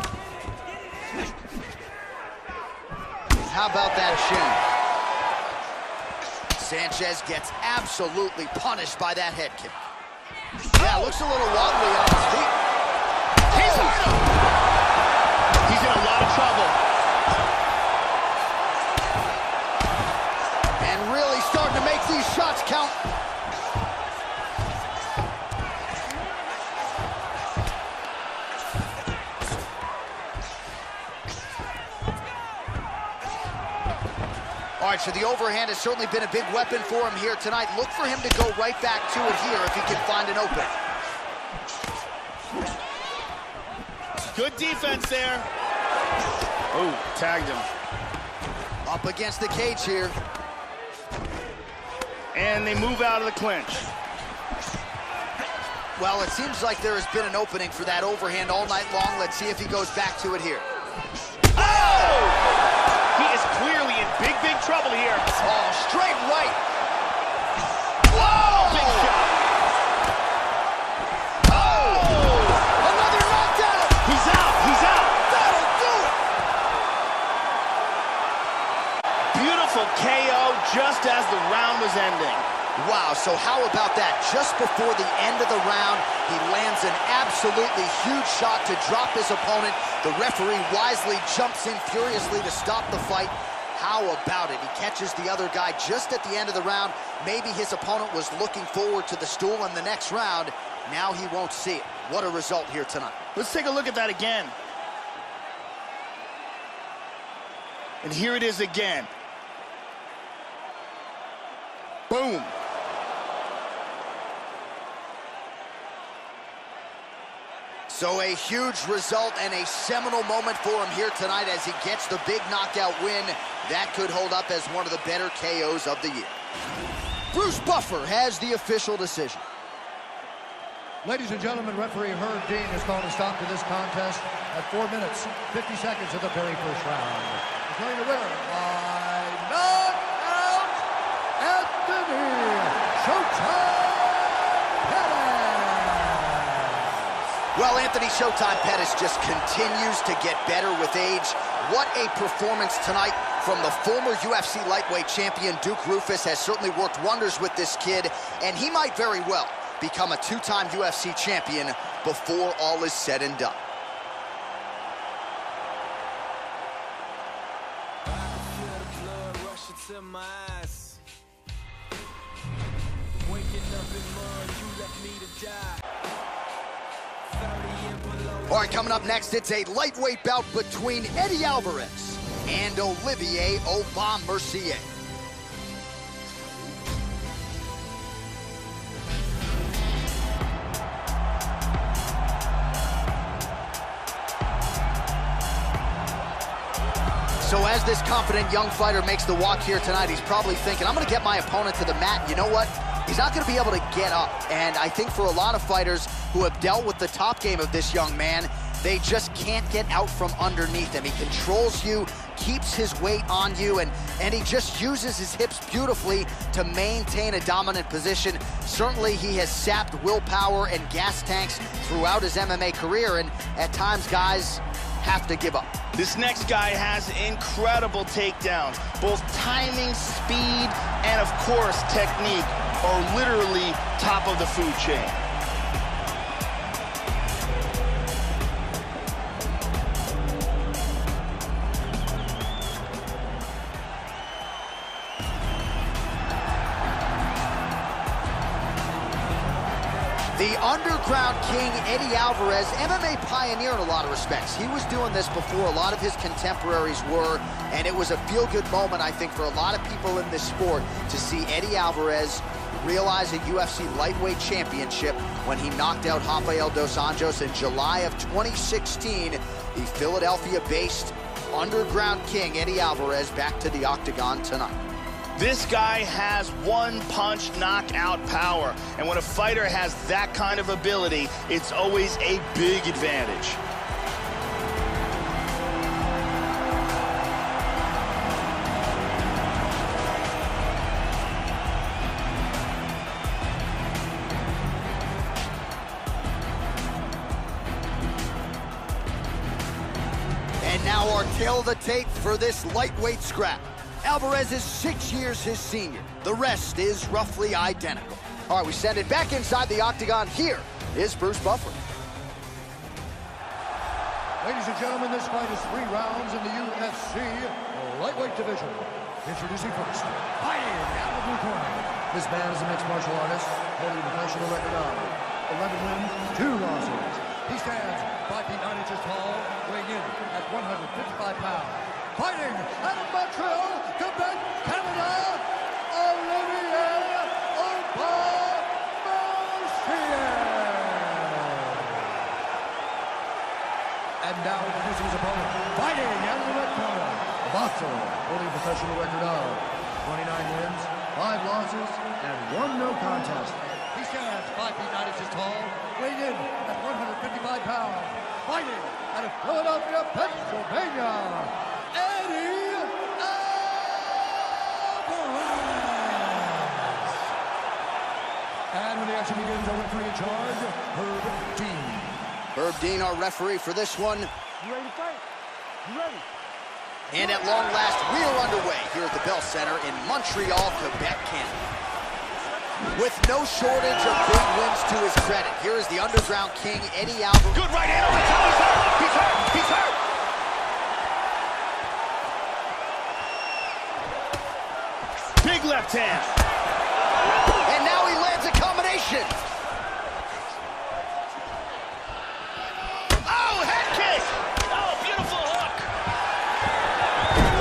How about that shin? Sanchez gets absolutely punished by that head kick. Yeah, looks a little wobbly on his feet. He's hurt him. He's in a lot of trouble. And really starting to make these shots count. All right, so the overhand has certainly been a big weapon for him here tonight. Look for him to go right back to it here if he can find an opening. Good defense there. Oh, tagged him. Up against the cage here. And they move out of the clinch. Well, it seems like there has been an opening for that overhand all night long. Let's see if he goes back to it here. Oh! He is clearly in big, big trouble here. Oh, straight right. Whoa! Big shot. Oh! Another knockdown. He's out. He's out. That'll do it. ending. Wow, so how about that? Just before the end of the round, he lands an absolutely huge shot to drop his opponent. The referee wisely jumps in furiously to stop the fight. How about it? He catches the other guy just at the end of the round. Maybe his opponent was looking forward to the stool in the next round. Now he won't see it. What a result here tonight. Let's take a look at that again. And here it is again. Boom. So a huge result and a seminal moment for him here tonight as he gets the big knockout win. That could hold up as one of the better KOs of the year. Bruce Buffer has the official decision. Ladies and gentlemen, referee Herb Dean has called a stop to this contest at 4 minutes, 50 seconds of the very first round. Declaring the winner by knockout, Anthony Showtime Pettis. Well, Anthony Showtime Pettis just continues to get better with age. What a performance tonight from the former UFC lightweight champion. Duke Roufus has certainly worked wonders with this kid, and he might very well become a two-time UFC champion before all is said and done. All right, coming up next, it's a lightweight bout between Eddie Alvarez and Olivier Aubin-Mercier. So as this confident young fighter makes the walk here tonight, he's probably thinking, I'm going to get my opponent to the mat. You know what? He's not going to be able to get up. And I think for a lot of fighters who have dealt with the top game of this young man, they just can't get out from underneath him. He controls you, keeps his weight on you, and he just uses his hips beautifully to maintain a dominant position. Certainly, he has sapped willpower and gas tanks throughout his MMA career, and at times, guys have to give up. This next guy has incredible takedowns. Both timing, speed, and of course, technique are literally top of the food chain. The underground king, Eddie Alvarez, MMA pioneer in a lot of respects. He was doing this before a lot of his contemporaries were, and it was a feel-good moment, I think, for a lot of people in this sport to see Eddie Alvarez realize a UFC lightweight championship when he knocked out Rafael dos Anjos in July of 2016. The Philadelphia-based underground king, Eddie Alvarez, back to the octagon tonight. This guy has one-punch knockout power, and when a fighter has that kind of ability, it's always a big advantage. And now our tail of the tape for this lightweight scrap. Alvarez is 6 years his senior. The rest is roughly identical. All right, we send it back inside the octagon. Here is Bruce Buffer. Ladies and gentlemen, this fight is 3 rounds in the UFC lightweight division. Introducing first, fighting out of the blue corner. This man is a mixed martial artist, holding a professional record of 11 wins, 2 losses. He stands 5 feet 9 inches tall, weighing in at 155 pounds. Fighting out of Montreal, Quebec, Canada, Olivier Aubin-Mercier. And now introducing his opponent, fighting out of the red corner, a boxer, holding a professional record of 29 wins, 5 losses, and 1 no contest. He stands 5 feet 9 inches tall, weighing in at 155 pounds. Fighting out of Philadelphia, Pennsylvania, Eddie Alvarez. And when the action begins, our referee in charge, Herb Dean. Herb Dean, our referee for this one. You ready to fight? You ready? And at long last, we are underway here at the Bell Center in Montreal, Quebec, Canada. With no shortage of big wins to his credit, here is the Underground King, Eddie Alvarez. Good right hand over the top. He's hurt. He's hurt. He's hurt. Big left hand. And now he lands a combination. Oh, head kick. Oh, beautiful hook.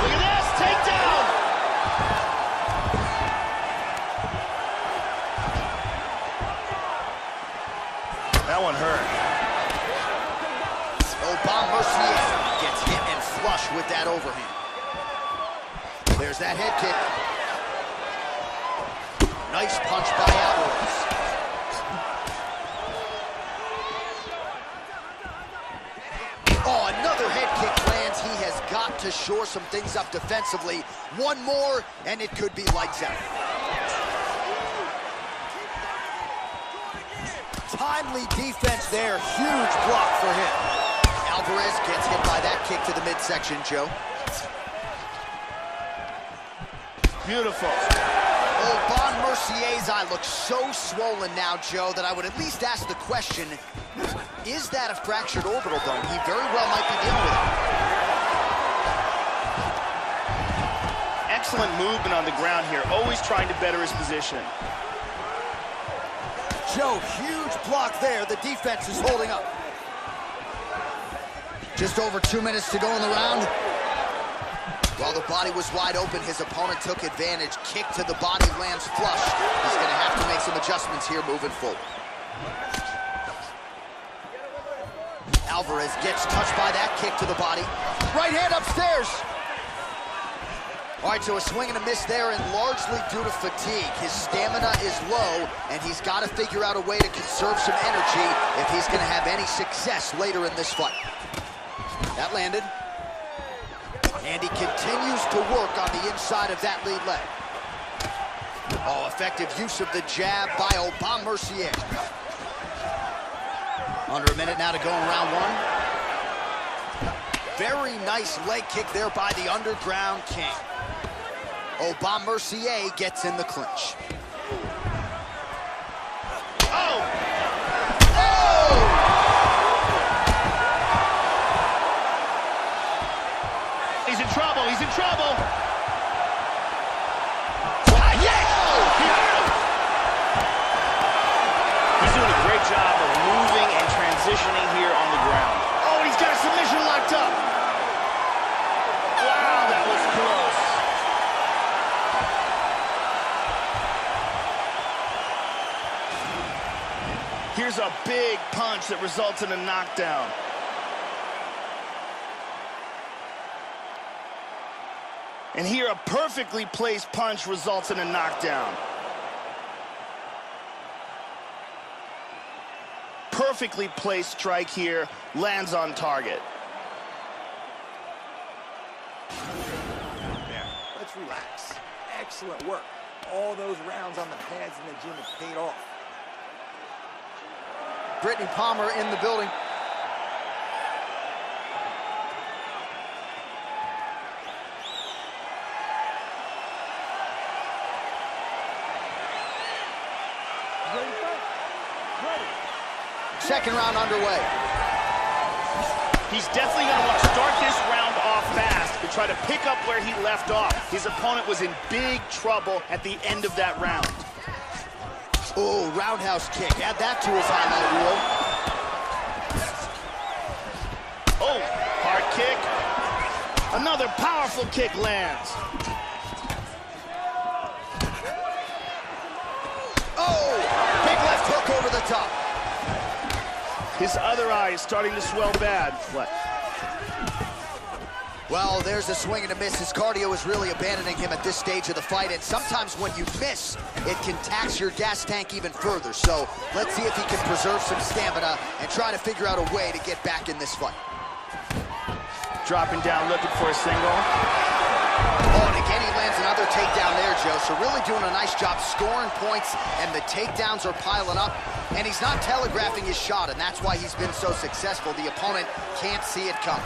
Look at this. Takedown. That one hurt. Mercier gets hit and flush with that overhand. There's that head kick. Nice punch by Alvarez. Oh, another head kick lands. He has got to shore some things up defensively. One more, and it could be lights out. Timely defense there. Huge block for him. Alvarez gets hit by that kick to the midsection, Joe. Beautiful. Mercier's eye looks so swollen now, Joe, that I would at least ask the question, is that a fractured orbital bone? He very well might be dealing with it. Excellent movement on the ground here, always trying to better his position. Joe, huge block there. The defense is holding up. Just over 2 minutes to go in the round. While the body was wide open, his opponent took advantage. Kick to the body, lands flush. He's going to have to make some adjustments here moving forward. Alvarez gets touched by that kick to the body. Right hand upstairs. All right, so a swing and a miss there, and largely due to fatigue. His stamina is low, and he's got to figure out a way to conserve some energy if he's going to have any success later in this fight. That landed. And he continues to work on the inside of that lead leg. Oh, effective use of the jab by Mercier. Under a minute now to go in round one. Very nice leg kick there by the Underground King. Mercier gets in the clinch. Oh! He's in trouble. He's in trouble. He's doing a great job of moving and transitioning here on the ground. Oh, he's got a submission locked up. Wow, that was close. Here's a big punch that results in a knockdown. And here, a perfectly placed punch results in a knockdown. Perfectly placed strike here, lands on target. There, let's relax. Excellent work. All those rounds on the pads in the gym have paid off. Brittany Palmer in the building. Second round underway. He's definitely going to want to start this round off fast to try to pick up where he left off. His opponent was in big trouble at the end of that round. Oh, roundhouse kick. Add that to his highlight reel. Oh, hard kick. Another powerful kick lands. Oh, big left hook over the top. His other eye is starting to swell bad. What? Well, there's a swing and a miss. His cardio is really abandoning him at this stage of the fight, and sometimes when you miss, it can tax your gas tank even further. So let's see if he can preserve some stamina and try to figure out a way to get back in this fight. Dropping down, looking for a single. Oh, and again, he lands another takedown there, Joe. So really doing a nice job scoring points, and the takedowns are piling up. And he's not telegraphing his shot, and that's why he's been so successful. The opponent can't see it coming.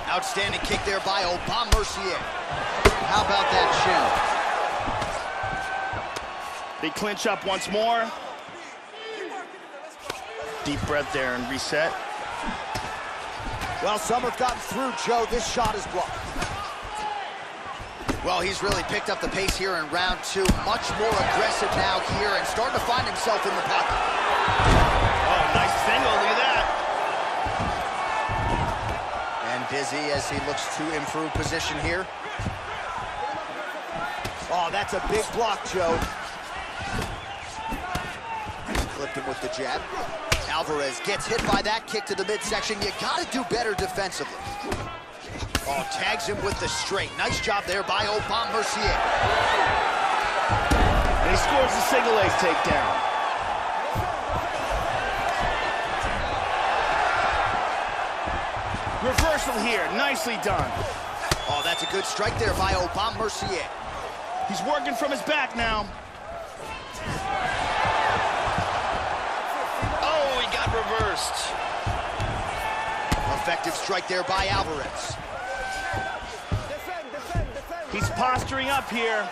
Outstanding kick there by Mercier. How about that They clinch up once more. Deep breath there and reset. Well, some have gotten through, Joe. This shot is blocked. Well, he's really picked up the pace here in round 2. Much more aggressive now here and starting to find himself in the pocket. Oh, nice single. Look at that. And busy as he looks to improve position here. Oh, that's a big block, Joe. Flipped him with the jab. Alvarez gets hit by that kick to the midsection. You gotta do better defensively. Oh, tags him with the straight. Nice job there by Obama Mercier. And he scores the single ace takedown. Reversal here, nicely done. Oh, that's a good strike there by Obama Mercier. He's working from his back now. Oh, he got reversed. Effective strike there by Alvarez. He's posturing up here.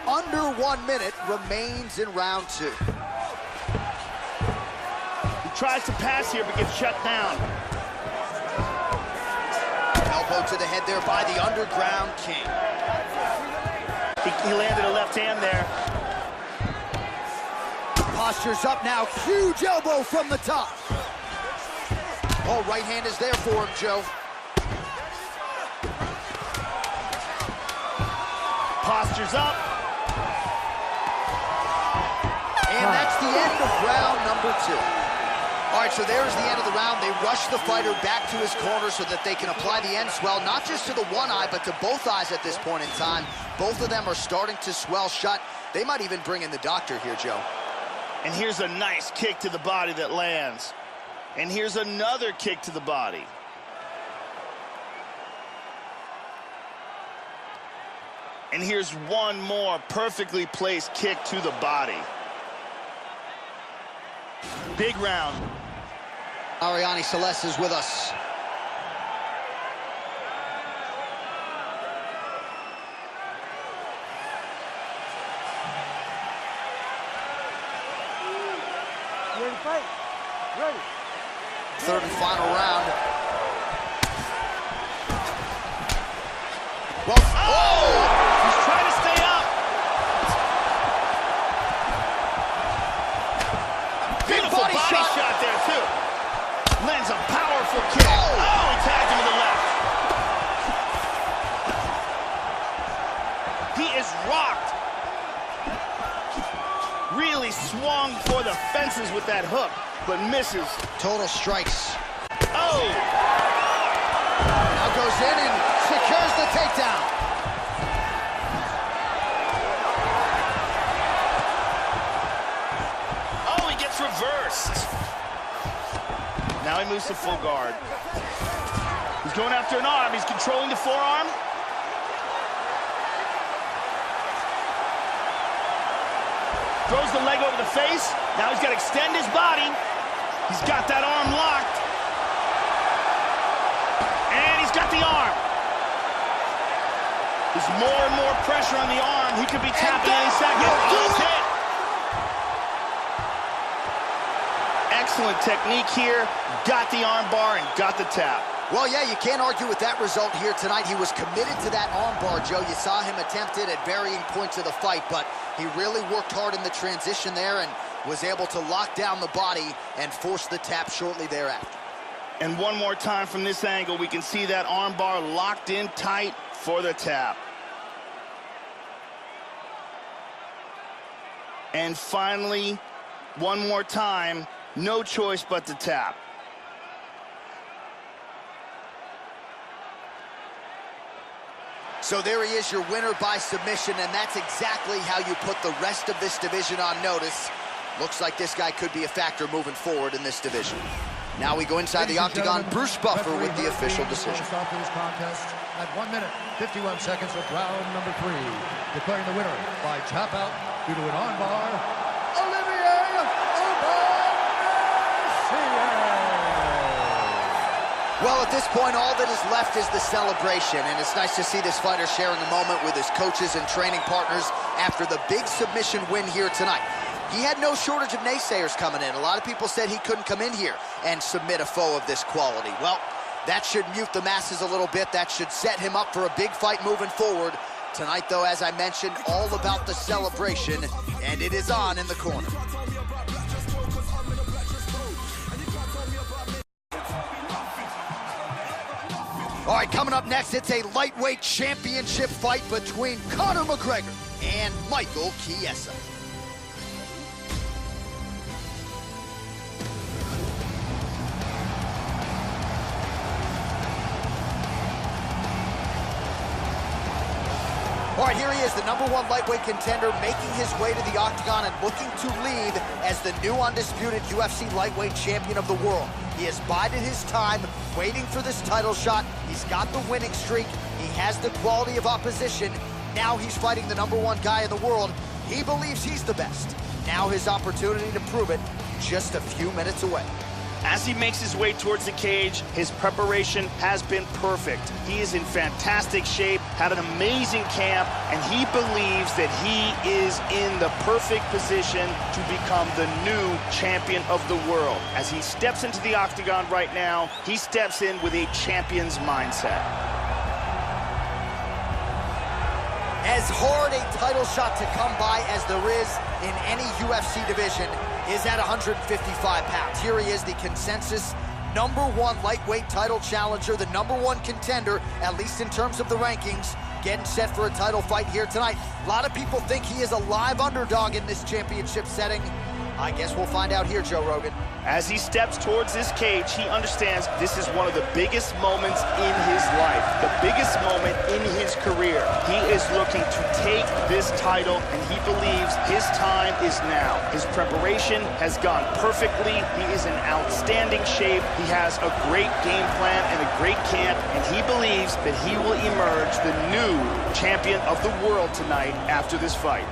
Under 1 minute remains in round 2. He tries to pass here, but gets shut down. Elbow to the head there by the underground king. He landed a left hand there. Postures up now. Huge elbow from the top. Oh, right hand is there for him, Joe. Postures up. And that's the end of round number 2. All right, so there's the end of the round. They rush the fighter back to his corner so that they can apply the end swell, not just to the one eye, but to both eyes at this point in time. Both of them are starting to swell shut. They might even bring in the doctor here, Joe. And here's a nice kick to the body that lands. And here's another kick to the body. And here's one more perfectly placed kick to the body. Big round. Ariane Celeste is with us. You ready to fight? Ready. Third and final round. Well, oh! He's trying to stay up. Beautiful body shot there, too. Lands a powerful kick. Oh, he tagged him to the left. He is rocked. Really swung for the fences with that hook, but misses. Total strikes. Oh! Now goes in and secures the takedown. Oh, he gets reversed. Now he moves to full guard. He's going after an arm. He's controlling the forearm. Throws the leg over the face. Now he's got to extend his body. He's got that arm locked. And he's got the arm. There's more and more pressure on the arm. He could be tapped any second. Oh, it's hit. Excellent technique here. Got the arm bar and got the tap. Well, yeah, you can't argue with that result here tonight. He was committed to that armbar, Joe. You saw him attempt it at varying points of the fight, but he really worked hard in the transition there and was able to lock down the body and force the tap shortly thereafter. And one more time from this angle, we can see that armbar locked in tight for the tap. And finally, one more time, no choice but to tap. So there he is, your winner by submission, and that's exactly how you put the rest of this division on notice. Looks like this guy could be a factor moving forward in this division. Now we go inside the octagon. Bruce Buffer with the official decision. Start this contest at 1 minute, 51 seconds of round number 3. Declaring the winner by tap out due to an armbar, Olivier Obama. Well, at this point, all that is left is the celebration, and it's nice to see this fighter sharing a moment with his coaches and training partners after the big submission win here tonight. He had no shortage of naysayers coming in. A lot of people said he couldn't come in here and submit a foe of this quality. Well, that should mute the masses a little bit. That should set him up for a big fight moving forward. Tonight, though, as I mentioned, all about the celebration, and it is on in the corner. All right, coming up next, it's a lightweight championship fight between Conor McGregor and Michael Chiesa. All right, here he is, the #1 lightweight contender, making his way to the octagon and looking to lead as the new undisputed UFC lightweight champion of the world. He has bided his time, waiting for this title shot. He's got the winning streak. He has the quality of opposition. Now he's fighting the #1 guy in the world. He believes he's the best. Now his opportunity to prove it, just a few minutes away. As he makes his way towards the cage, his preparation has been perfect. He is in fantastic shape, had an amazing camp, and he believes that he is in the perfect position to become the new champion of the world. As he steps into the octagon right now, he steps in with a champion's mindset. As hard a title shot to come by as there is in any UFC division is at 155 pounds. Here he is, the consensus #1 lightweight title challenger, the #1 contender, at least in terms of the rankings, getting set for a title fight here tonight. A lot of people think he is a live underdog in this championship setting. I guess we'll find out here, Joe Rogan. As he steps towards this cage, he understands this is one of the biggest moments in his life, the biggest moment in his career. He is looking to take this title, and he believes his time is now. His preparation has gone perfectly. He is in outstanding shape. He has a great game plan and a great camp, and he believes that he will emerge the new champion of the world tonight after this fight.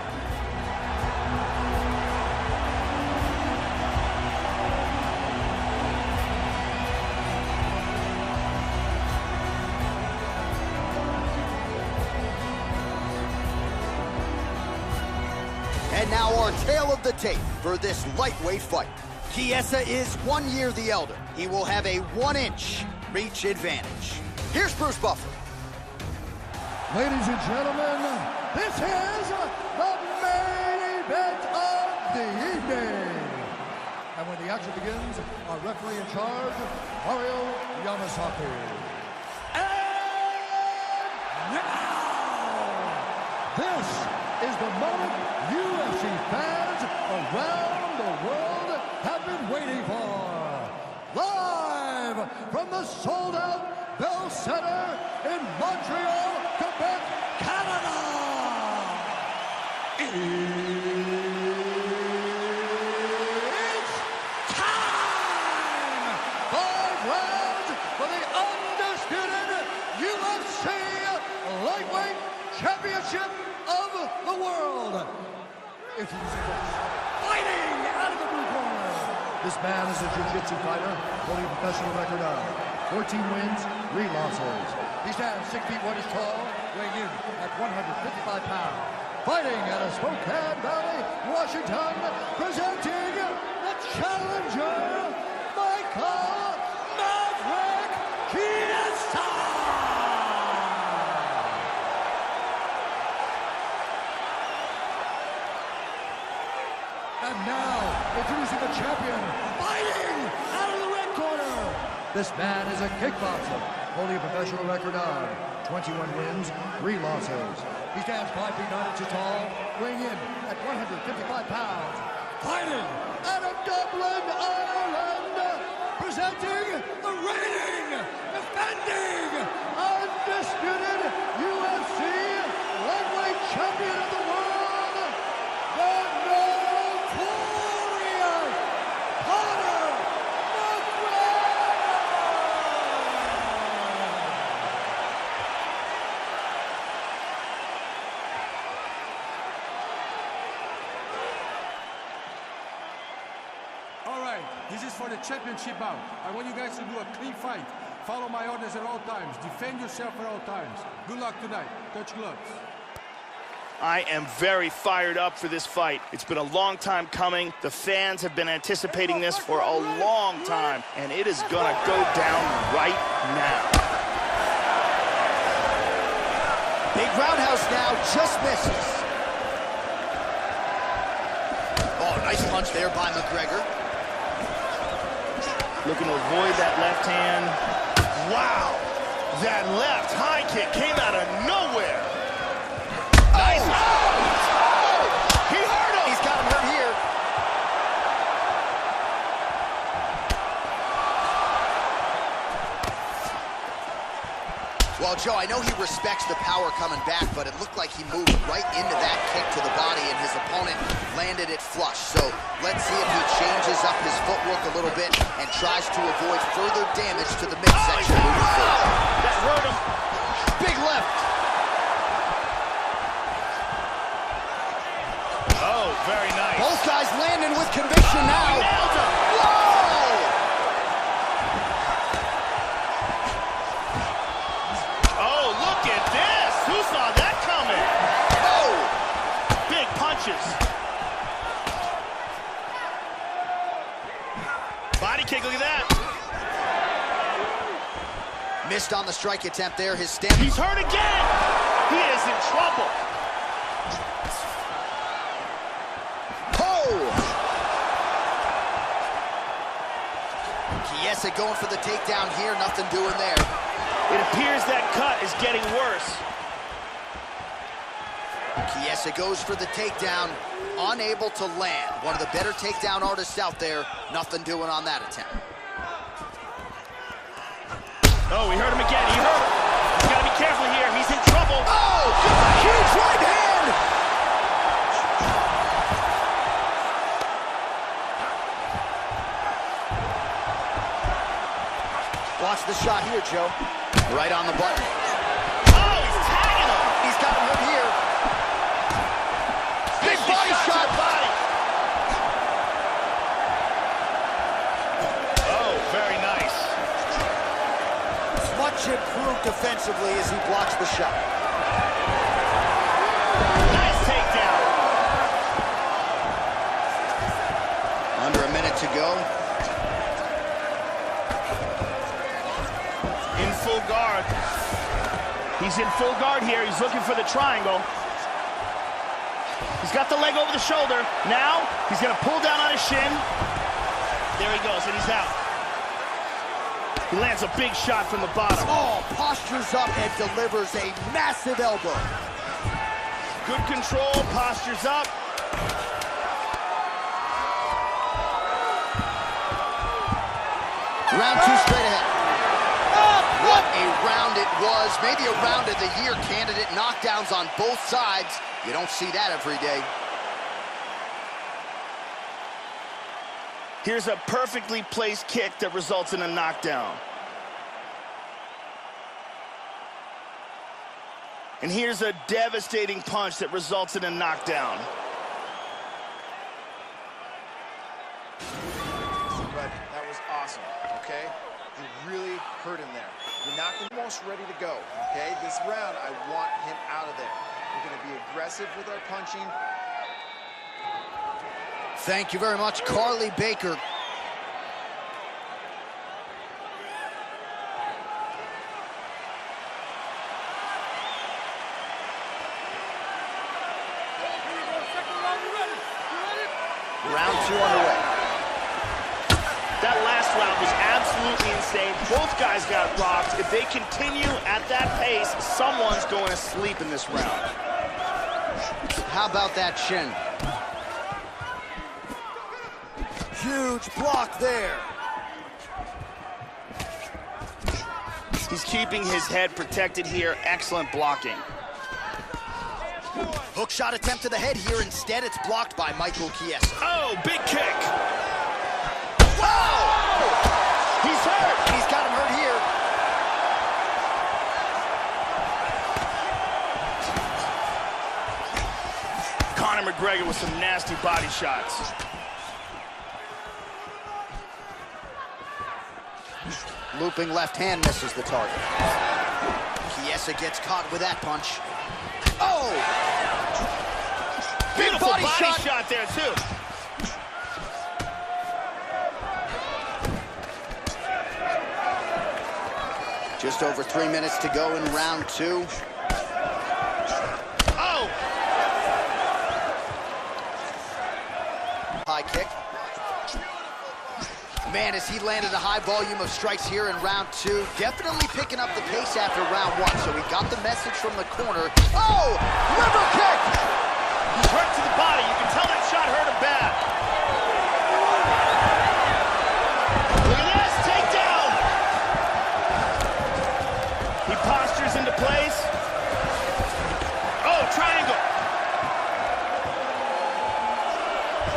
And now our tale of the tape for this lightweight fight. Chiesa is 1 year the elder. He will have a 1-inch reach advantage. Here's Bruce Buffer. Ladies and gentlemen, this is the main event of the evening. And when the action begins, our referee in charge, Mario Yamasaki. And now, this is the moment UFC fans around the world have been waiting for. Live from the sold-out Bell Center in Montreal, Quebec, Canada. It's time! 5 rounds for the undisputed UFC Lightweight Championship of the world. Introducing first, fighting out of the blue corner. This man is a jiu-jitsu fighter, holding a professional record of 14 wins, 3 losses. He stands 6 feet 1 inch tall, weighing in at 155 pounds. Fighting out of Spokane Valley, Washington, presenting the challenger, Michael Maverick Chiesa. And now, introducing the champion, fighting out of the red corner. This man is a kickboxer, holding a professional record of 21 wins, 3 losses. He stands 5 feet 9 inches tall, weighing in at 155 pounds. Fighting out of Dublin, Ireland, presenting the reigning, defending, undisputed UFC lightweight champion of the world, the notorious Conor McGregor. All right, this is for the championship bout. I want you guys to do a clean fight. follow my orders at all times. Defend yourself at all times. Good luck tonight. Touch gloves. I am very fired up for this fight. It's been a long time coming. The fans have been anticipating this for a long time, and it is gonna go down right now. Big roundhouse now, just misses. Oh, nice punch there by Mcgregor. Looking to avoid that left hand. Wow! That left high kick came out of nowhere. Nice. Oh! He hurt him! He's got him hurt here. Well, Joe, I know he respects the power coming back, but it looked like he moved right into that kick to the body, and his opponent landed it flush. So let's see if he changes up his footwork a little bit and tries to avoid further damage to the midsection moving forward. That hurt him. Big left. Oh, very nice. Both guys landing with conviction now. He nailed him. Whoa! Oh, look at this. Who saw that coming? Oh! Big punches. Body kick, look at that. Missed on the strike attempt there. His stamp. He's hurt again. He is in trouble. Chiesa going for the takedown here, nothing doing there. It appears that cut is getting worse. Chiesa goes for the takedown, unable to land. One of the better takedown artists out there, nothing doing on that attempt. Oh, we heard him again. He hurt him. He's got to be careful here. He's in trouble. Oh, huge right hand! Watch the shot here, Joe. Right on the button. Oh, he's tagging him. He's got him right here. Big body shot. Body. Oh, very nice. Much improved defensively as he blocks the shot. Nice takedown. Under a minute to go. In full guard. He's in full guard here. He's looking for the triangle. He's got the leg over the shoulder. Now, he's going to pull down on his shin. There he goes, and he's out. He lands a big shot from the bottom. Oh, postures up and delivers a massive elbow. Good control, postures up. Round two straight ahead. What a round it was. Maybe a round of the year candidate. Knockdowns on both sides. You don't see that every day. Here's a perfectly placed kick that results in a knockdown. And here's a devastating punch that results in a knockdown. But that was awesome, okay? You really hurt him there. You're not almost ready to go, okay? This round, I want him out of there. We're going to be aggressive with our punching. Thank you very much, Carly Baker. Round two underway. That last round was absolutely insane. Both guys got rocked. If they continue at that pace, someone's going to sleep in this round. How about that shin? Huge block there. He's keeping his head protected here. Excellent blocking. Hook shot attempt to the head here. Instead, it's blocked by Michael Chiesa. Oh, big kick. Wow! He's hurt. He's got him hurt here. Conor McGregor with some nasty body shots. Looping left hand misses the target. Chiesa gets caught with that punch. Oh! Big Beautiful body shot there, too. Just over 3 minutes to go in round 2. Oh! High kick. Man, as he landed a high volume of strikes here in round 2, definitely picking up the pace after round 1. So we got the message from the corner. Oh! River kick! He's hurt to the body. You can tell that shot hurt him bad. Look at this, takedown! He postures into place. Oh, triangle.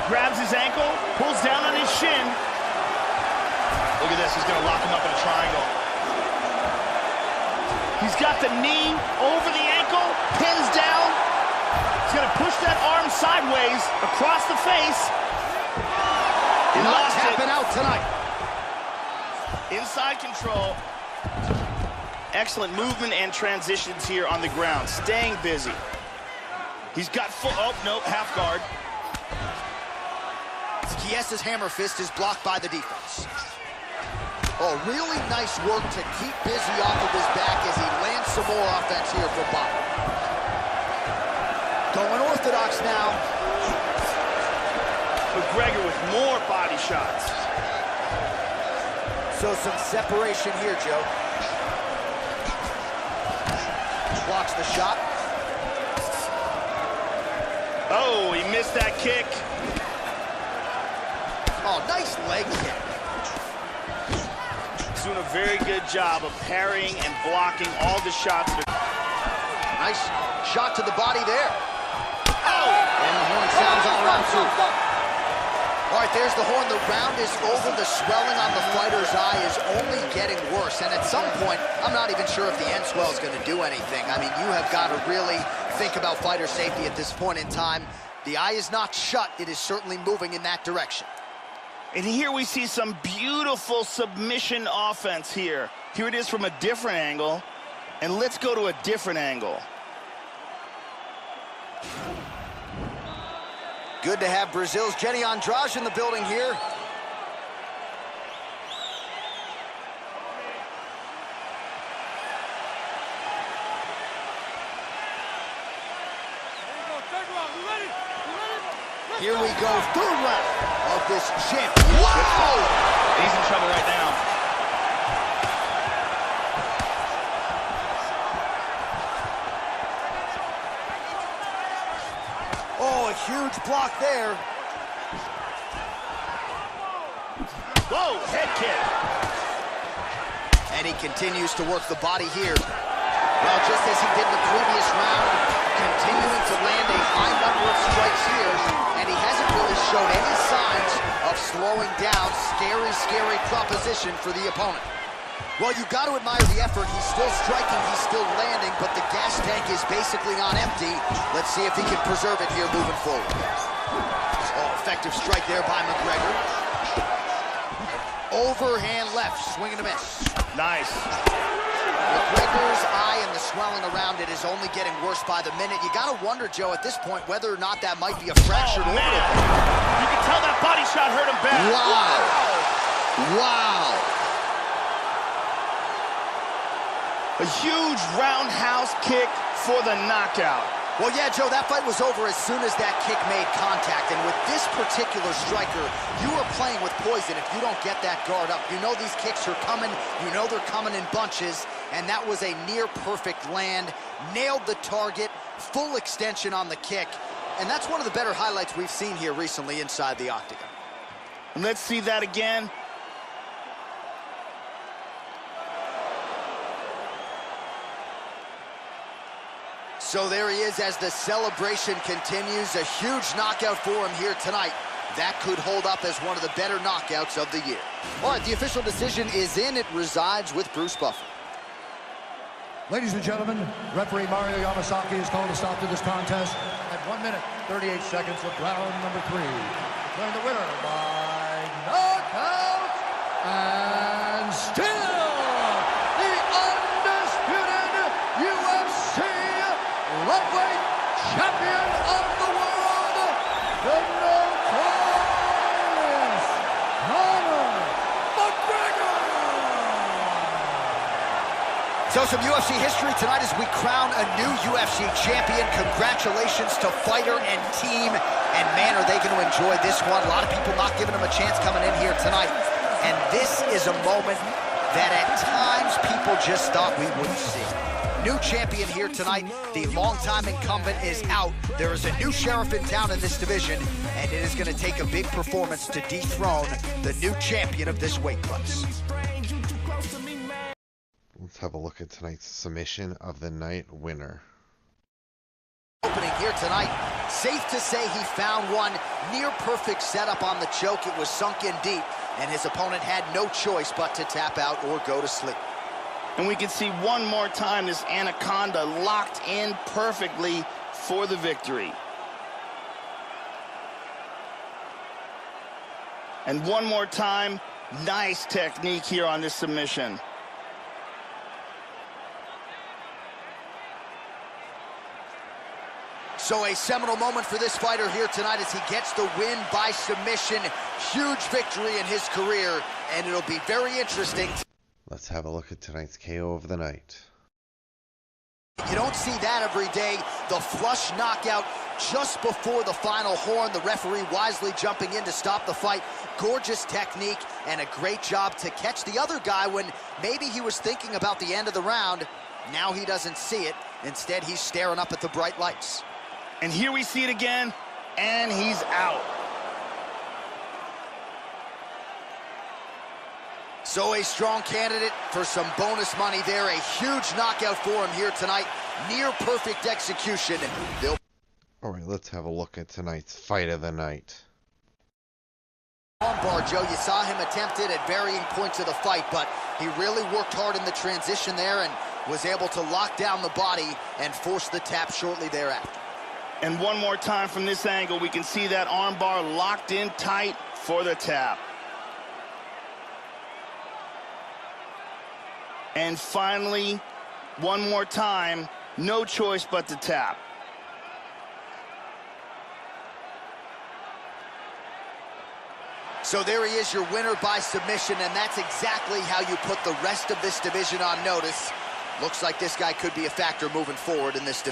Grabs his ankle, pulls down on his shin. Look at this, he's gonna lock him up in a triangle. He's got the knee over the ankle, pins down. He's gonna push that arm sideways across the face. He Not lost tapping it. out tonight. Inside control. Excellent movement and transitions here on the ground. Staying busy. He's got full, oh, no, half guard. Chiesa's hammer fist is blocked by the defense. Oh, really nice work to keep busy off of his back as he lands some more offense here for Bob. Going orthodox now. Mcgregor with more body shots. So some separation here, Joe. Blocks the shot. Oh, he missed that kick. Oh, nice leg kick. He's doing a very good job of parrying and blocking all the shots. Nice shot to the body there. Oh! And the horn sounds on round 2. All right, there's the horn. The round is over. The swelling on the fighter's eye is only getting worse. And at some point, I'm not even sure if the end swell is going to do anything. I mean, you have got to really think about fighter safety at this point in time. The eye is not shut. It is certainly moving in that direction. And here we see some beautiful submission offense here. Here it is from a different angle. And let's go to a different angle. Good to have Brazil's Jenny Andrade in the building here. Here we go, third round of this championship. Wow! He's in trouble right now. Oh, a huge block there. Whoa, head kick. And he continues to work the body here. Well, just as he did in the previous round, continuing to land a high number of strikes here, and he hasn't really shown any signs of slowing down. Scary, scary proposition for the opponent. Well, you've got to admire the effort. He's still striking, he's still landing, but the gas tank is basically on empty. Let's see if he can preserve it here moving forward. Oh, effective strike there by Mcgregor. Overhand left, swing and a miss. Nice. McGregor's eye and the swelling around it is only getting worse by the minute. You got to wonder, Joe, at this point, whether or not that might be a fractured orbital. You can tell that body shot hurt him bad. Wow. Wow. A huge roundhouse kick for the knockout. Well, yeah, Joe, that fight was over as soon as that kick made contact. And with this particular striker, you are playing with poison if you don't get that guard up. You know these kicks are coming. You know they're coming in bunches. And that was a near-perfect land. Nailed the target. Full extension on the kick. And that's one of the better highlights we've seen here recently inside the octagon. And let's see that again. So there he is as the celebration continues. A huge knockout for him here tonight. That could hold up as one of the better knockouts of the year. All right, the official decision is in. It resides with Bruce Buffer. Ladies and gentlemen, referee Mario Yamasaki has called a stop to this contest at 1 minute, 38 seconds of round number 3. Declaring the winner by knockout and still So some UFC history tonight as we crown a new UFC champion. Congratulations to fighter and team. And man, are they going to enjoy this one. A lot of people not giving them a chance coming in here tonight. And this is a moment that at times people just thought we wouldn't see. New champion here tonight. The longtime incumbent is out. There is a new sheriff in town in this division, and it is going to take a big performance to dethrone the new champion of this weight class. Let's have a look at tonight's submission of the night winner. Opening here tonight, safe to say he found one near perfect setup on the choke. It was sunk in deep, and his opponent had no choice but to tap out or go to sleep. And we can see one more time this Anaconda locked in perfectly for the victory. And one more time, nice technique here on this submission. So a seminal moment for this fighter here tonight as he gets the win by submission. Huge victory in his career, and it'll be very interesting. Let's have a look at tonight's KO of the night. You don't see that every day. The flush knockout just before the final horn. The referee wisely jumping in to stop the fight. Gorgeous technique and a great job to catch the other guy when maybe he was thinking about the end of the round. Now he doesn't see it. Instead, he's staring up at the bright lights. And here we see it again, and he's out. So a strong candidate for some bonus money there. A huge knockout for him here tonight. Near perfect execution. All right, let's have a look at tonight's fight of the night. Armbar, Joe, you saw him attempt it at varying points of the fight, but he really worked hard in the transition there and was able to lock down the body and force the tap shortly thereafter. And one more time from this angle, we can see that armbar locked in tight for the tap. And finally, one more time, no choice but to tap. So there he is, your winner by submission, and that's exactly how you put the rest of this division on notice. Looks like this guy could be a factor moving forward in this division.